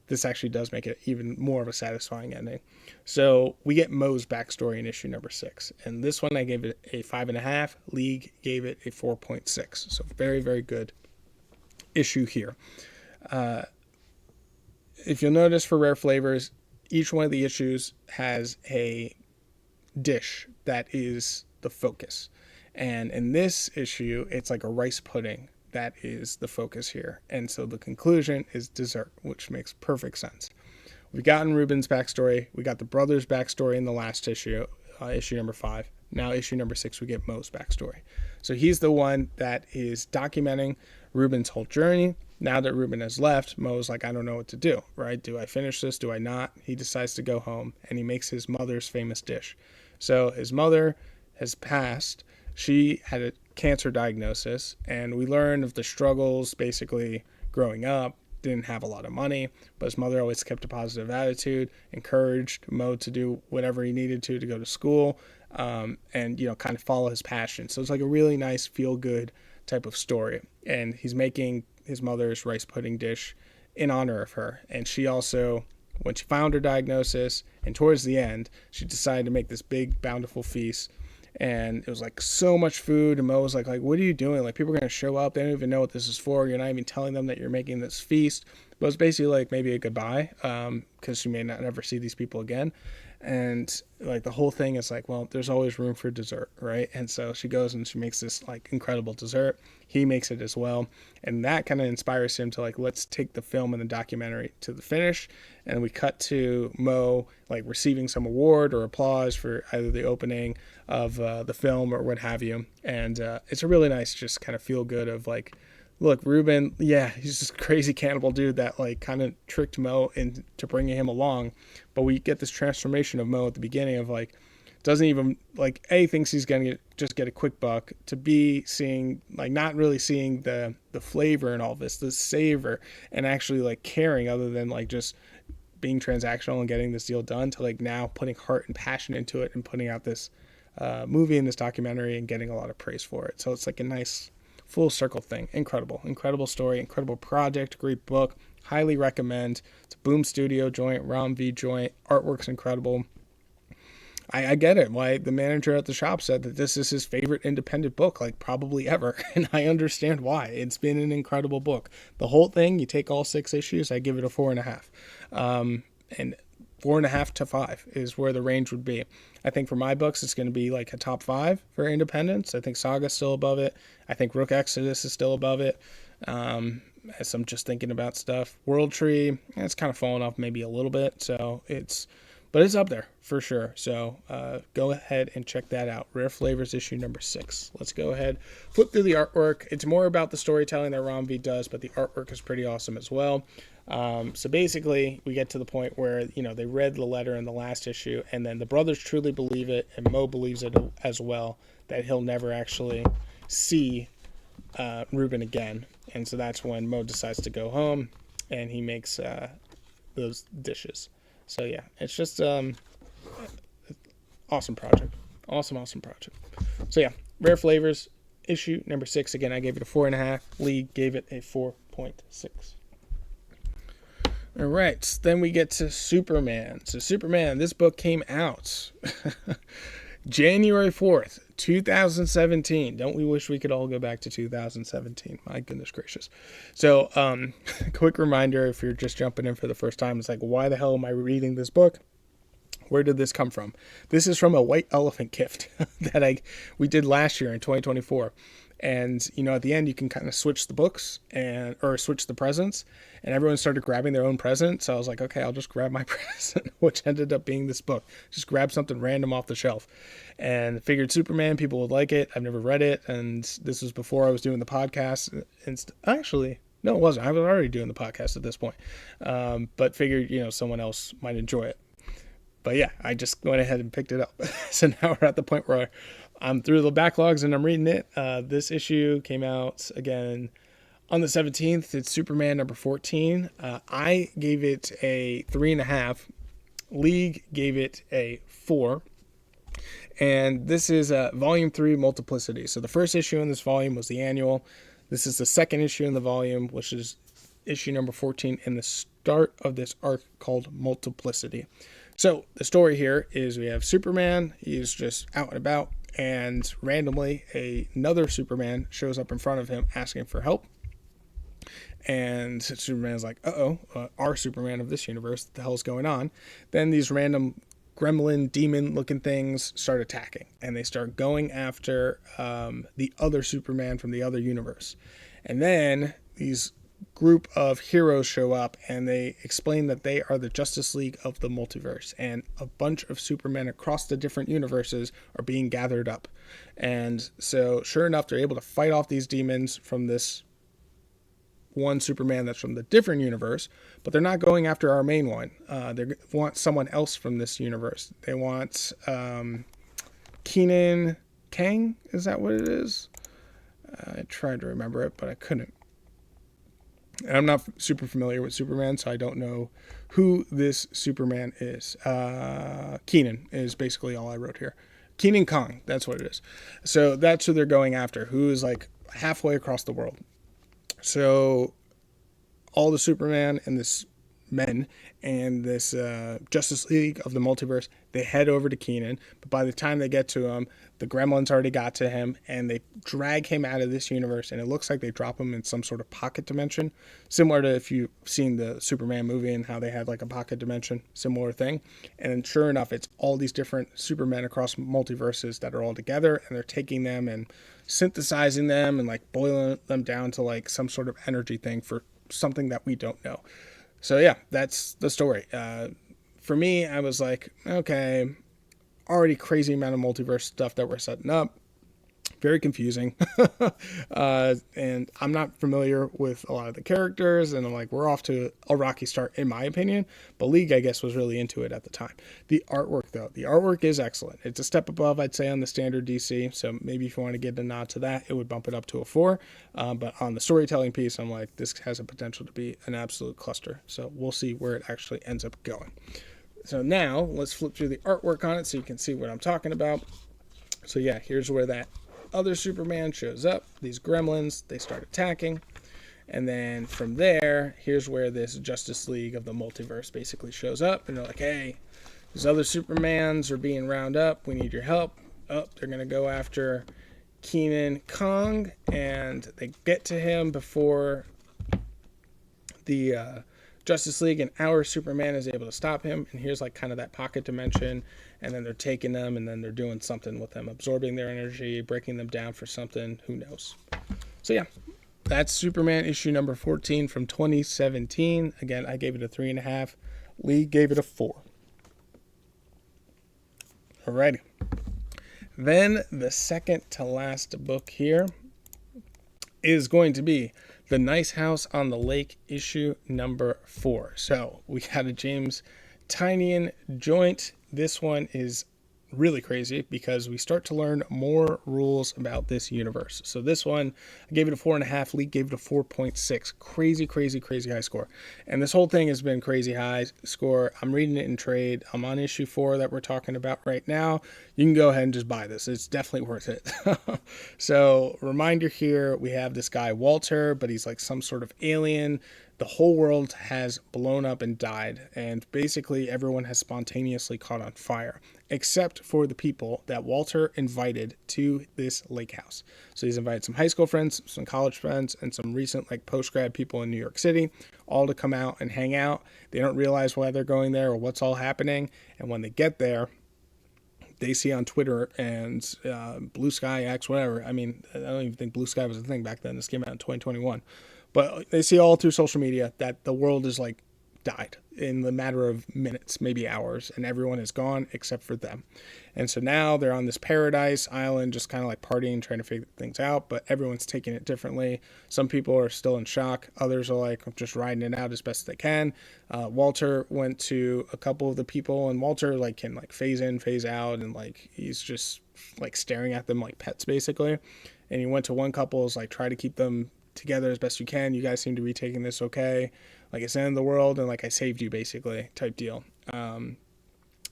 this actually does make it even more of a satisfying ending. So we get Mo's backstory in issue number 6. And this one I gave it a 5.5. League gave it a 4.6. So very, very good issue here. If you'll notice for Rare Flavors, each one of the issues has a dish that is the focus. And in this issue, it's like a rice pudding that is the focus here. And so the conclusion is dessert, which makes perfect sense. We've gotten Reuben's backstory. We got the brothers' backstory in the last issue, issue number 5. Now issue number 6, we get Mo's backstory. So he's the one that is documenting Reuben's whole journey. Now that Reuben has left, Mo's like, I don't know what to do, right? Do I finish this? Do I not? He decides to go home, and he makes his mother's famous dish. So his mother has passed. She had a cancer diagnosis, and we learn of the struggles basically growing up. Didn't have a lot of money, but his mother always kept a positive attitude, encouraged Mo to do whatever he needed to go to school, and kind of follow his passion. So it's like a really nice feel-good type of story. And he's making his mother's rice pudding dish in honor of her. And she also, when she found her diagnosis and towards the end, she decided to make this big bountiful feast. And it was like so much food. And Mo was like, what are you doing? Like, people are going to show up. They don't even know what this is for. You're not even telling them that you're making this feast. But it's basically like maybe a goodbye, because she may not ever see these people again. And like the whole thing is like, well, there's always room for dessert, right? And so she goes and she makes this like incredible dessert. He makes it as well. And that kind of inspires him to like, let's take the film and the documentary to the finish. And we cut to Mo like receiving some award or applause for either the opening of the film or what have you. And it's a really nice, just kind of feel good of like, look, Reuben, yeah, he's this crazy cannibal dude that like kind of tricked Mo into bringing him along. But we get this transformation of Mo at the beginning of like, doesn't even like A, thinks he's going to just get a quick buck, to B, seeing like not really seeing the flavor in all this, the savor, and actually like caring other than like just being transactional and getting this deal done, to like now putting heart and passion into it and putting out this movie and this documentary and getting a lot of praise for it. So it's like a nice full circle thing. Incredible story, incredible project, great book, highly recommend. It's a Boom Studio joint, Rom V joint, artwork's incredible. I get it why the manager at the shop said that this is his favorite independent book, like probably ever, and I understand why. It's been an incredible book. The whole thing, you take all 6 issues, I give it a 4.5, and 4.5 to 5 is where the range would be. I think for my books, it's going to be like a top 5 for independence. I think Saga's still above it. I think Rook Exodus is still above it. As I'm just thinking about stuff, World Tree, it's kind of fallen off maybe a little bit, but it's up there for sure. So go ahead and check that out. Rare Flavors issue number 6. Let's go ahead, flip through the artwork. It's more about the storytelling that Rom V does, but the artwork is pretty awesome as well. So basically, we get to the point where, they read the letter in the last issue, and then the brothers truly believe it, and Mo believes it as well, that he'll never actually see Reuben again. And so that's when Mo decides to go home, and he makes those dishes. So yeah, it's just awesome project. Awesome project. So yeah, Rare Flavors, issue number 6. Again, I gave it a 4.5. Lee gave it a 4.6. All right, then we get to Superman. So Superman, this book came out January 4th, 2017. Don't we wish we could all go back to 2017? My goodness gracious. So, quick reminder, if you're just jumping in for the first time, it's like, why the hell am I reading this book? Where did this come from? This is from a White Elephant gift that we did last year in 2024. And, at the end you can kind of switch the books or switch the presents, and everyone started grabbing their own present. So I was like, okay, I'll just grab my present, which ended up being this book. Just grab something random off the shelf, and figured Superman, people would like it. I've never read it. And this was before I was doing the podcast. Actually, no, it wasn't. I was already doing the podcast at this point. But figured, someone else might enjoy it. But yeah, I just went ahead and picked it up. So now we're at the point where I'm through the backlogs and I'm reading it. This issue came out again on the 17th. It's Superman number 14. I gave it a 3.5. League gave it a 4. And this is volume 3, Multiplicity. So the first issue in this volume was the annual. This is the second issue in the volume, which is issue number 14, and the start of this arc called Multiplicity. So the story here is we have Superman. He's just out and about, and randomly another Superman shows up in front of him asking for help. And Superman's like, our Superman of this universe, what the hell's going on? Then these random gremlin, demon-looking things start attacking, and they start going after the other Superman from the other universe. And then these group of heroes show up, and they explain that they are the Justice League of the multiverse, and a bunch of Supermen across the different universes are being gathered up. And so sure enough, they're able to fight off these demons from this one Superman that's from the different universe, but they're not going after our main one. They want someone else from this universe. They want Keenan Kang, is that what it is? I tried to remember it, but I couldn't. And I'm not super familiar with Superman, so I don't know who this Superman is. Keenan is basically all I wrote here. Keenan Kong, that's what it is. So that's who they're going after, who is like halfway across the world. So all the Superman and this men and this Justice League of the multiverse, they head over to Keenan, but by the time they get to him, the gremlins already got to him, and they drag him out of this universe, and it looks like they drop him in some sort of pocket dimension, similar to if you've seen the Superman movie and how they had like a pocket dimension, similar thing. And sure enough, it's all these different Supermen across multiverses that are all together, and they're taking them and synthesizing them and like boiling them down to like some sort of energy thing for something that we don't know. So yeah, that's the story. For me, I was like, okay, already crazy amount of multiverse stuff that we're setting up. Very confusing. And I'm not familiar with a lot of the characters, and I'm like, we're off to a rocky start in my opinion, but League, I guess, was really into it at the time. The artwork though, the artwork is excellent. It's a step above, I'd say, on the standard DC, so maybe if you want to get a nod to that, it would bump it up to a 4. But on the storytelling piece, I'm like, this has a potential to be an absolute cluster, so we'll see where it actually ends up going. So now let's flip through the artwork on it so you can see what I'm talking about. So yeah, here's where that other Superman shows up. These gremlins, they start attacking. And then from there, here's where this Justice League of the multiverse basically shows up. And they're like, hey, these other Supermans are being round up. We need your help. Oh, they're going to go after Keenan Kong. And they get to him before the Justice League, and our Superman is able to stop him. And here's like kind of that pocket dimension, and then they're taking them, and then they're doing something with them, absorbing their energy, breaking them down for something, who knows. So yeah, that's Superman issue number 14 from 2017. Again, I gave it a 3.5. Lee gave it a 4. Alrighty. Then the second to last book here is going to be The Nice House on the Lake, issue number 4. So we got a James Tynion joint. This one is really crazy because we start to learn more rules about this universe. So this one, I gave it a 4.5. Lee gave it a 4.6. Crazy high score. And this whole thing has been crazy high score. I'm reading it in trade. I'm on issue 4 that we're talking about right now. You can go ahead and just buy this. It's definitely worth it. So reminder here, we have this guy Walter, but he's like some sort of alien. The whole world has blown up and died, and basically everyone has spontaneously caught on fire, except for the people that Walter invited to this lake house. So he's invited some high school friends, some college friends, and some recent like post-grad people in New York City, all to come out and hang out. They don't realize why they're going there or what's all happening, and when they get there, they see on Twitter and BlueSky, X, whatever. I mean, I don't even think BlueSky was a thing back then. This came out in 2021. But they see all through social media that the world is like died in the matter of minutes, maybe hours, and everyone is gone except for them. And so now they're on this paradise island, just kind of like partying, trying to figure things out, but everyone's taking it differently. Some people are still in shock. Others are like just riding it out as best they can. Walter went to a couple of the people, and Walter like can like phase in, phase out, and like he's just like staring at them like pets basically. And he went to one couple's like try to keep them together as best you can. You guys seem to be taking this okay. Like it's the end of the world, and like I saved you basically type deal.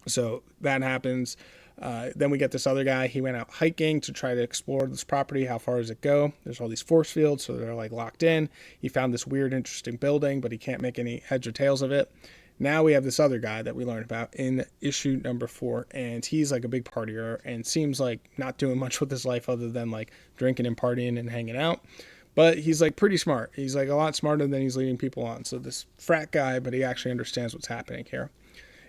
So that happens. Then we get this other guy. He went out hiking to try to explore this property. How far does it go? There's all these force fields, so they're like locked in. He found this weird, interesting building, but he can't make any heads or tails of it. Now we have this other guy that we learned about in issue number 4, and he's like a big partier and seems like not doing much with his life other than like drinking and partying and hanging out. But he's like pretty smart. He's like a lot smarter than he's leading people on. So this frat guy, but he actually understands what's happening here.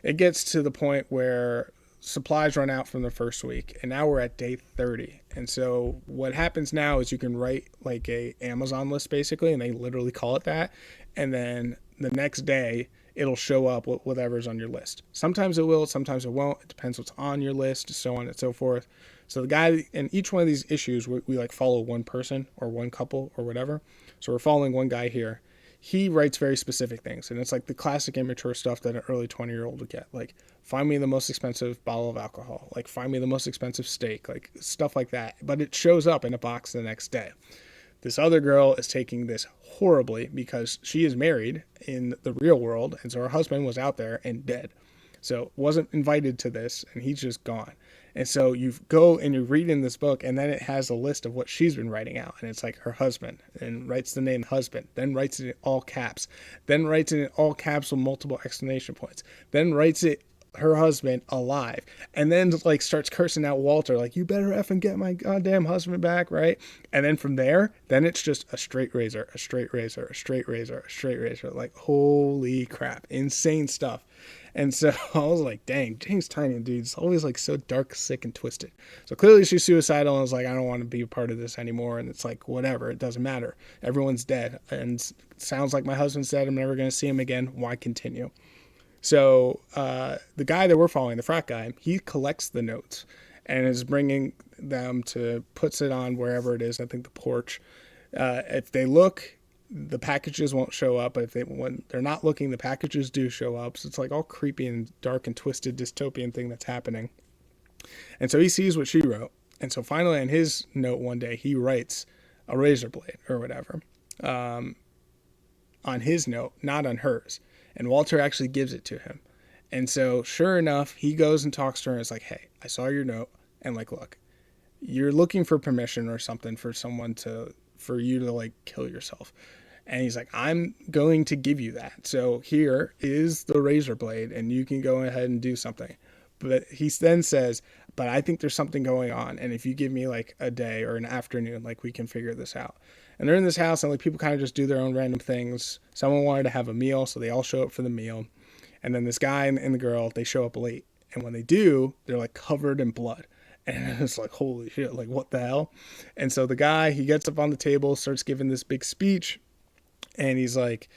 It gets to the point where supplies run out from the first week, and now we're at day 30. And so what happens now is you can write like a Amazon list basically, and they literally call it that. And then the next day it'll show up with whatever's on your list. Sometimes it will, sometimes it won't. It depends what's on your list, so on and so forth. So the guy in each one of these issues, we like follow one person or one couple or whatever. So we're following one guy here. He writes very specific things, and it's like the classic immature stuff that an early 20-year-old would get. Like, find me the most expensive bottle of alcohol. Like, find me the most expensive steak. Like, stuff like that. But it shows up in a box the next day. This other girl is taking this horribly because she is married in the real world, and so her husband was out there and dead. So wasn't invited to this, and he's just gone. And so you go and you read in this book, and then it has a list of what she's been writing out. And it's like her husband, and writes the name husband, then writes it in all caps, then writes it in all caps with multiple exclamation points, then writes it her husband alive, and then like starts cursing out Walter, like, you better effing get my goddamn husband back, right? And then from there, then it's just a straight razor, a straight razor, a straight razor, a straight razor. Like, holy crap, insane stuff. And so I was like, dang, James Tynion, dude, it's always like so dark, sick, and twisted. So clearly she's suicidal and was like, I don't want to be a part of this anymore. And it's like, whatever, it doesn't matter. Everyone's dead. And sounds like my husband's dead. I'm never going to see him again. Why continue? So the guy that we're following, the frat guy, he collects the notes and is bringing them to, puts it on wherever it is, I think the porch. If they look, the packages won't show up, but when they're not looking, the packages do show up. So it's like all creepy and dark and twisted dystopian thing that's happening. And so he sees what she wrote. And so finally in his note one day, he writes a razor blade or whatever on his note, not on hers. And Walter actually gives it to him. And so sure enough, he goes and talks to her and is like, hey, I saw your note. And like, look, you're looking for permission or something for you to like kill yourself. And he's like, I'm going to give you that. So here is the razor blade and you can go ahead and do something. But he then says, but I think there's something going on. And if you give me like a day or an afternoon, like we can figure this out. And they're in this house and like people kind of just do their own random things. Someone wanted to have a meal, so they all show up for the meal. And then this guy and the girl, they show up late. And when they do, they're like covered in blood. And it's like, holy shit, like what the hell? And so the guy, he gets up on the table, starts giving this big speech. And he's like,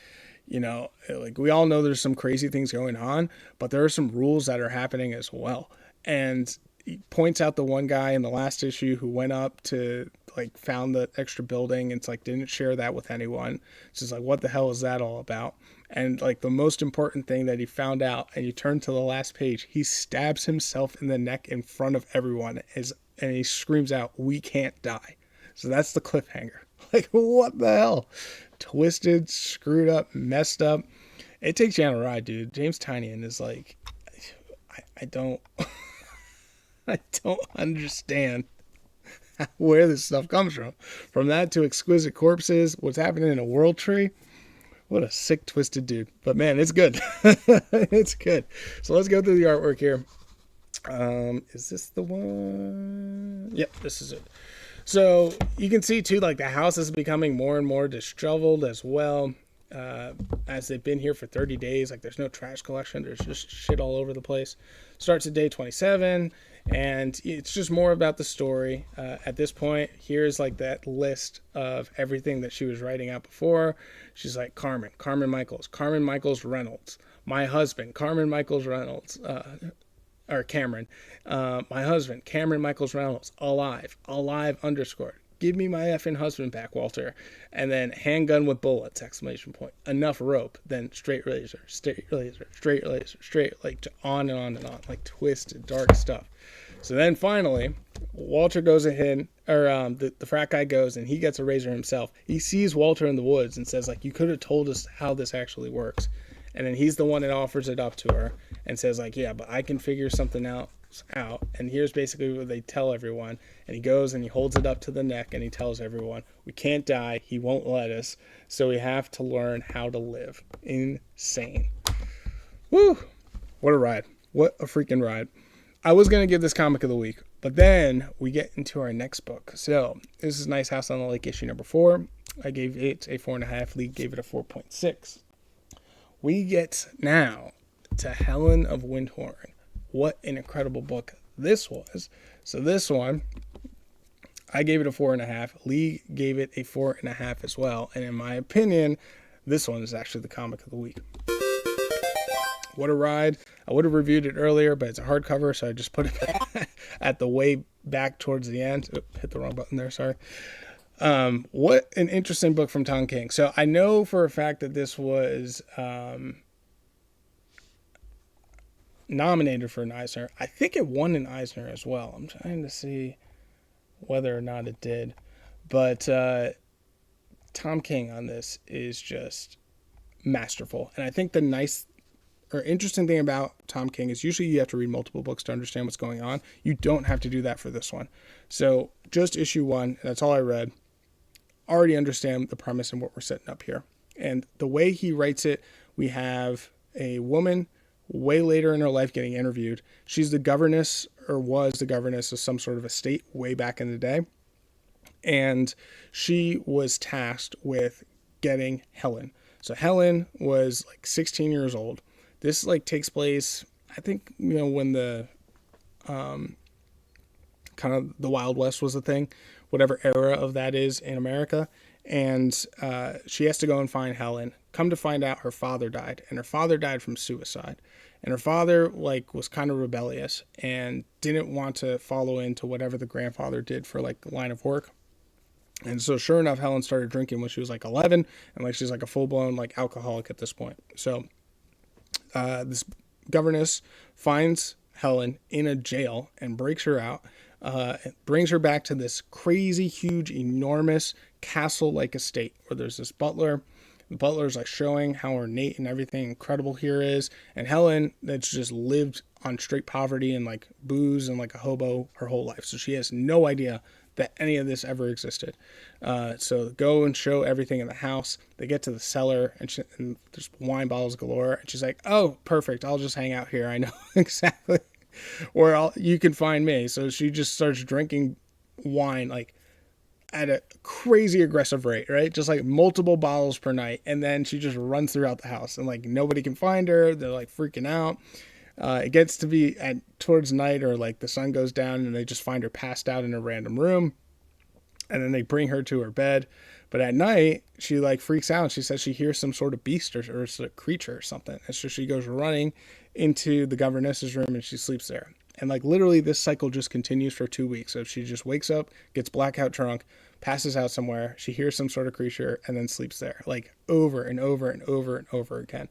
you know, like we all know there's some crazy things going on, but there are some rules that are happening as well. And he points out the one guy in the last issue who went up to like found the extra building. It's like didn't share that with anyone. It's just like, what the hell is that all about? And like the most important thing that he found out, and you turn to the last page, he stabs himself in the neck in front of everyone and he screams out, "We can't die." So that's the cliffhanger. Like, what the hell? Twisted, screwed up, messed up. It takes you on a ride, dude. James Tynion is like, I don't I don't understand where this stuff comes from. From that to Exquisite Corpses, what's happening in a World Tree. What a sick, twisted dude. But man, it's good. It's good. So let's go through the artwork here. Is this the one? Yep, this is it. So you can see too, like the house is becoming more and more disheveled as well. As they've been here for 30 days, like there's no trash collection. There's just shit all over the place. Starts at day 27. And it's just more about the story. At this point, here's like that list of everything that she was writing out before. She's like, Carmen Michaels Reynolds, my husband, Carmen Michaels Reynolds, or Cameron, my husband, Cameron Michaels Reynolds, alive underscore. Give me my effing husband back, Walter. And then handgun with bullets, exclamation point. Enough rope, then straight razor, like on and on and on, like twisted, dark stuff. So then finally, Walter goes ahead, or the frat guy goes and he gets a razor himself. He sees Walter in the woods and says, like, you could have told us how this actually works. And then he's the one that offers it up to her and says, like, yeah, but I can figure something out. And here's basically what they tell everyone. And he goes and he holds it up to the neck and he tells everyone, we can't die. He won't let us. So we have to learn how to live. Insane. Woo! What a ride. What a freaking ride. I was going to give this comic of the week, but then we get into our next book. So this is Nice House on the Lake, issue number 4. I gave it a 4.5. Lee gave it a 4.6. We get now to Helen of Wyndhorn. What an incredible book this was. So this one, I gave it a 4.5. Lee gave it a 4.5 as well. And in my opinion, this one is actually the comic of the week. What a ride. I would have reviewed it earlier, but it's a hardcover, so I just put it at the way back towards the end. Hit the wrong button there, sorry. What an interesting book from Tom King. So I know for a fact that this was nominated for an Eisner. I think it won an Eisner as well. I'm trying to see whether or not it did. But Tom King on this is just masterful. And I think the nice or interesting thing about Tom King is usually you have to read multiple books to understand what's going on. You don't have to do that for this one. So just issue 1, that's all I read. Already understand the premise and what we're setting up here. And the way he writes it, we have a woman way later in her life getting interviewed. She's the governess, or was the governess of some sort of estate way back in the day. And she was tasked with getting Helen. So Helen was like 16 years old. This like takes place, I think, when the kind of the Wild West was a thing, whatever era of that is in America. And she has to go and find Helen. Come to find out, her father died, and her father died from suicide. And her father like was kind of rebellious and didn't want to follow into whatever the grandfather did for like line of work. And so sure enough, Helen started drinking when she was like 11, and like she's like a full-blown like alcoholic at this point. So this governess finds Helen in a jail and breaks her out, brings her back to this crazy, huge, enormous castle-like estate where there's this butler. The butler's like showing how ornate and everything incredible here is. And Helen, that's just lived on straight poverty and like booze and like a hobo her whole life. So she has no idea that any of this ever existed. So go and show everything in the house. They get to the cellar and there's wine bottles galore. And she's like, oh, perfect. I'll just hang out here. I know exactly where you can find me. So she just starts drinking wine like at a crazy aggressive rate, right? Just like multiple bottles per night. And then she just runs throughout the house and like nobody can find her. They're like freaking out. It gets to be towards night, or like the sun goes down and they just find her passed out in a random room. And then they bring her to her bed. But at night, she like freaks out. She says she hears some sort of beast or a creature or something. And so she goes running into the governess's room and she sleeps there. And like literally this cycle just continues for 2 weeks. So she just wakes up, gets blackout drunk, passes out somewhere. She hears some sort of creature and then sleeps there like over and over and over and over again.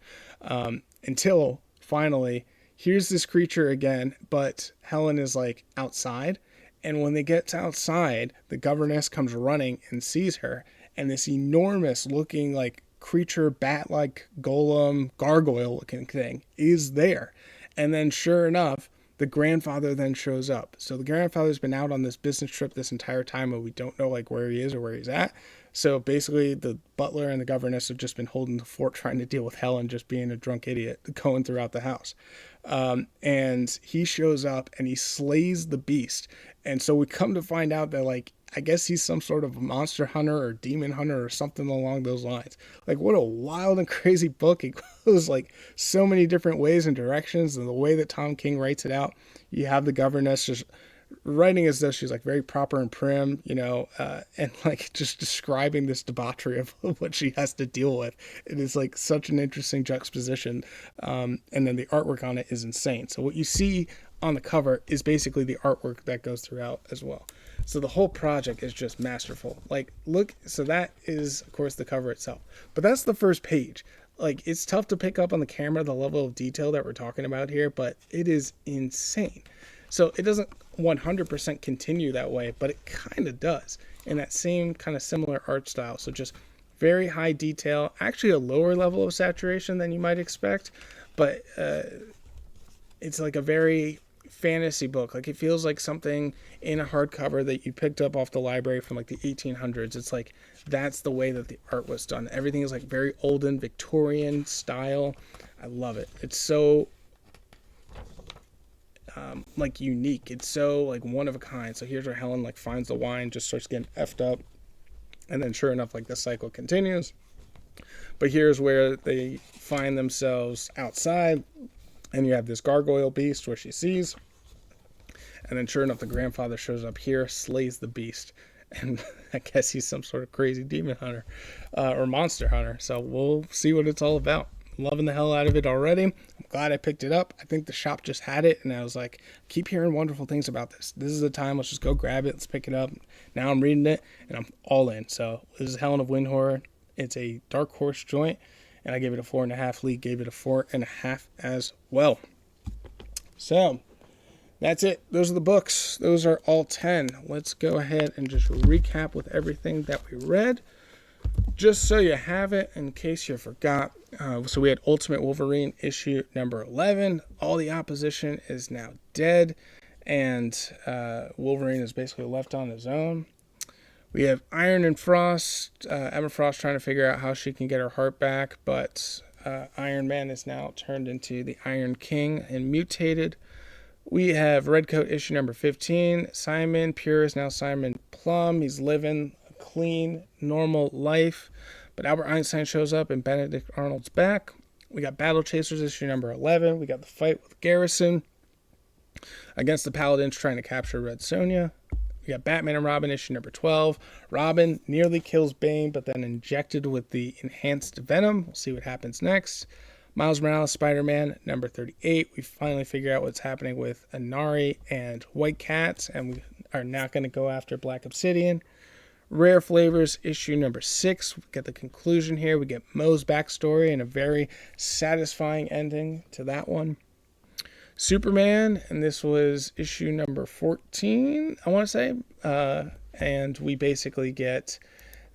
Until finally, here's this creature again, but Helen is like outside. And when they get to outside, the governess comes running and sees her. And this enormous looking like creature, bat-like golem, gargoyle looking thing is there. And then sure enough, the grandfather then shows up. So the grandfather's been out on this business trip this entire time, but we don't know like where he is or where he's at. So basically the butler and the governess have just been holding the fort trying to deal with Helen just being a drunk idiot going throughout the house. And he shows up and he slays the beast. And so we come to find out that like I guess he's some sort of monster hunter or demon hunter or something along those lines. Like, what a wild and crazy book. It goes like so many different ways and directions, and the way that Tom King writes it out, you have the governess just writing as though she's like very proper and prim, and like just describing this debauchery of what she has to deal with. It is like such an interesting juxtaposition. And then the artwork on it is insane. So what you see on the cover is basically the artwork that goes throughout as well. So the whole project is just masterful. Like, look, so that is, of course, the cover itself. But that's the first page. Like, it's tough to pick up on the camera the level of detail that we're talking about here, but it is insane. So it doesn't 100% continue that way, but it kind of does in that same kind of similar art style. So just very high detail, actually a lower level of saturation than you might expect, but it's like a very fantasy book. Like, it feels like something in a hardcover that you picked up off the library from like the 1800s. It's like that's the way that the art was done. Everything is like very olden Victorian style. I love it. It's so like unique. It's so like one of a kind. So here's where Helen like finds the wine, just starts getting effed up, and then sure enough, like the cycle continues. But here's where they find themselves outside, and you have this gargoyle beast where she sees, and then sure enough, the grandfather shows up here, slays the beast, and I guess he's some sort of crazy demon hunter or monster hunter. So we'll see what it's all about. Loving the hell out of it already. I'm glad I picked it up. I think the shop just had it, and I was like, keep hearing wonderful things about this. This is the time. Let's just go grab it. Let's pick it up. Now I'm reading it, and I'm all in. So this is Helen of Wyndhorn. It's a dark horse joint, and I gave it a 4.5. Lee gave it a 4.5 as well. So that's it. Those are the books. Those are all 10. Let's go ahead and just recap with everything that we read, just so you have it in case you forgot. So we had Ultimate Wolverine issue number 11. All the opposition is now dead, and Wolverine is basically left on his own. We have Iron and Frost. Emma Frost trying to figure out how she can get her heart back, but Iron Man is now turned into the Iron King and mutated. We have Redcoat issue number 15. Simon Pure is now Simon Plum. He's living a clean, normal life. But Albert Einstein shows up and Benedict Arnold's back. We got Battle Chasers issue number 11. We got the fight with Garrison against the Paladins trying to capture Red Sonja. We got Batman and Robin issue number 12. Robin nearly kills Bane, but then injected with the enhanced venom. We'll see what happens next. Miles Morales Spider-Man number 38. We finally figure out what's happening with Inari and White Cats, and we are not going to go after Black Obsidian. Rare Flavours issue number 6. We get the conclusion here. We get Mo's backstory and a very satisfying ending to that one. Superman, and this was issue number 14, I want to say. And we basically get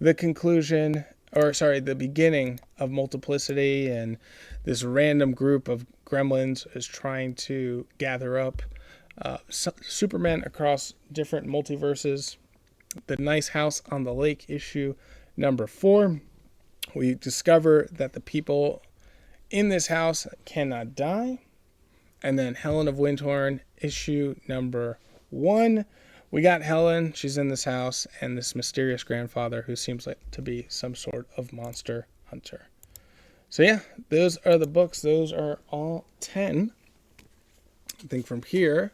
the conclusion, the beginning of Multiplicity, and this random group of gremlins is trying to gather up Superman across different multiverses. The Nice House on the Lake issue number 4. We discover that the people in this house cannot die. And then Helen of Wyndhorn issue number 1. We got Helen. She's in this house, and this mysterious grandfather who seems like to be some sort of monster hunter. So yeah, those are the books. Those are all 10. I think from here,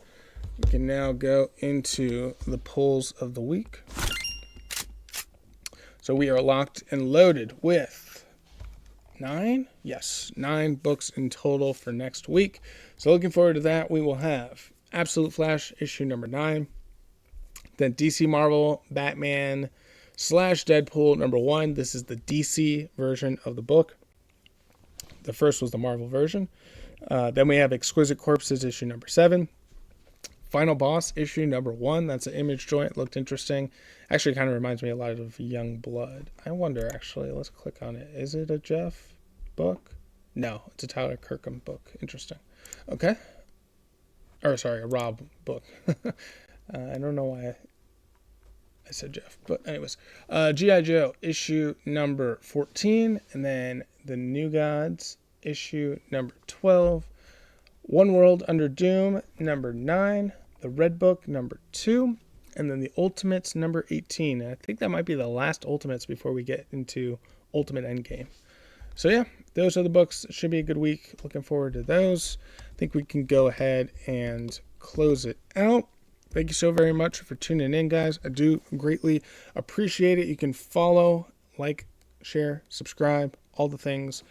we can now go into the polls of the week. So we are locked and loaded with 9? Yes, 9 books in total for next week. So looking forward to that. We will have Absolute Flash issue number 9. Then DC Marvel Batman / Deadpool number 1. This is the DC version of the book. The first was the Marvel version. Then we have Exquisite Corpses issue number 7. Final Boss issue number 1. That's an Image joint. Looked interesting. Actually, kind of reminds me a lot of Young Blood. I wonder, actually. Let's click on it. Is it a Jeff book? No, it's a Tyler Kirkham book. Interesting. Okay. Or, sorry, a Rob book. I don't know why I said Jeff. But anyways, G.I. Joe issue number 14. And then The New Gods issue number 12. One World Under Doom number 9. The Red Book number 2. and then the Ultimates number 18. And I think that might be the last Ultimates before we get into Ultimate Endgame. So yeah, those are the books. It should be a good week. Looking forward to those. I think we can go ahead and close it out. Thank you so very much for tuning in, guys. I do greatly appreciate it. You can follow, like, share, subscribe, all the things.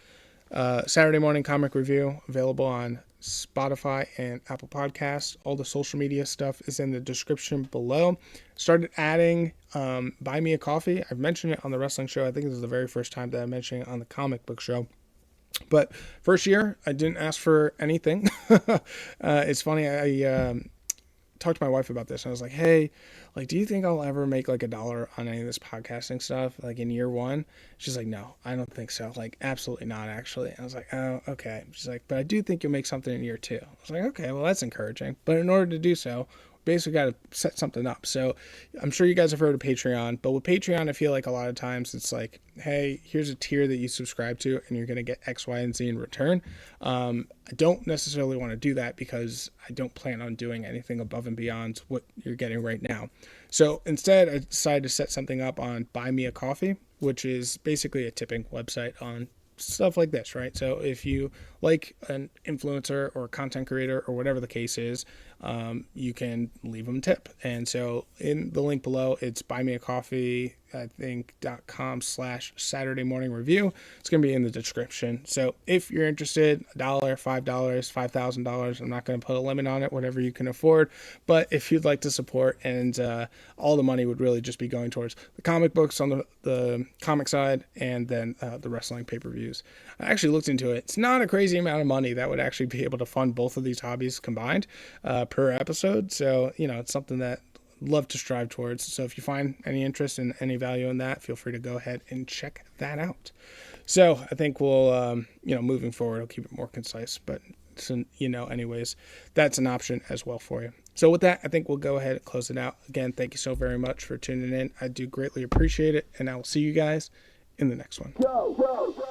Saturday Morning Comic Review, available on Spotify and Apple Podcasts. All the social media stuff is in the description below. Started adding Buy Me a Coffee. I've mentioned it on the wrestling show. I think this is the very first time that I'm mentioning it on the comic book show. But first year, I didn't ask for anything. It's funny, I talked to my wife about this, and I was like, hey, like, do you think I'll ever make like $1 on any of this podcasting stuff, like in year one? She's like, no, I don't think so. Like, absolutely not, actually. And I was like, oh, okay. She's like, but I do think you'll make something in year two. I was like, okay, well, that's encouraging. But in order to do so, basically got to set something up. So I'm sure you guys have heard of Patreon, but with Patreon, I feel like a lot of times it's like, hey, here's a tier that you subscribe to and you're going to get X, Y, and Z in return. I don't necessarily want to do that because I don't plan on doing anything above and beyond what you're getting right now. So instead, I decided to set something up on Buy Me a Coffee, which is basically a tipping website on stuff like this, right? So if you like an influencer or content creator or whatever the case is, you can leave them a tip. And so in the link below, it's buymeacoffee, I think, .com/SaturdayMorningReview. It's going to be in the description. So if you're interested, $1, $5, $5,000, I'm not going to put a limit on it, whatever you can afford. But if you'd like to support, and all the money would really just be going towards the comic books on the comic side, and then the wrestling pay-per-views. I actually looked into it. It's not a crazy amount of money that would actually be able to fund both of these hobbies combined per episode. So, it's something that I'd love to strive towards. So if you find any interest and any value in that, feel free to go ahead and check that out. So I think we'll, moving forward, I'll keep it more concise, but anyways, that's an option as well for you. So with that, I think we'll go ahead and close it out. Again, thank you so very much for tuning in. I do greatly appreciate it, and I will see you guys in the next one. Go, go, go, go.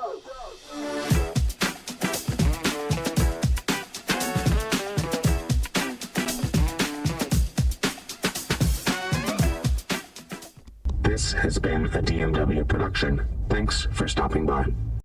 This has been a DMW production. Thanks for stopping by.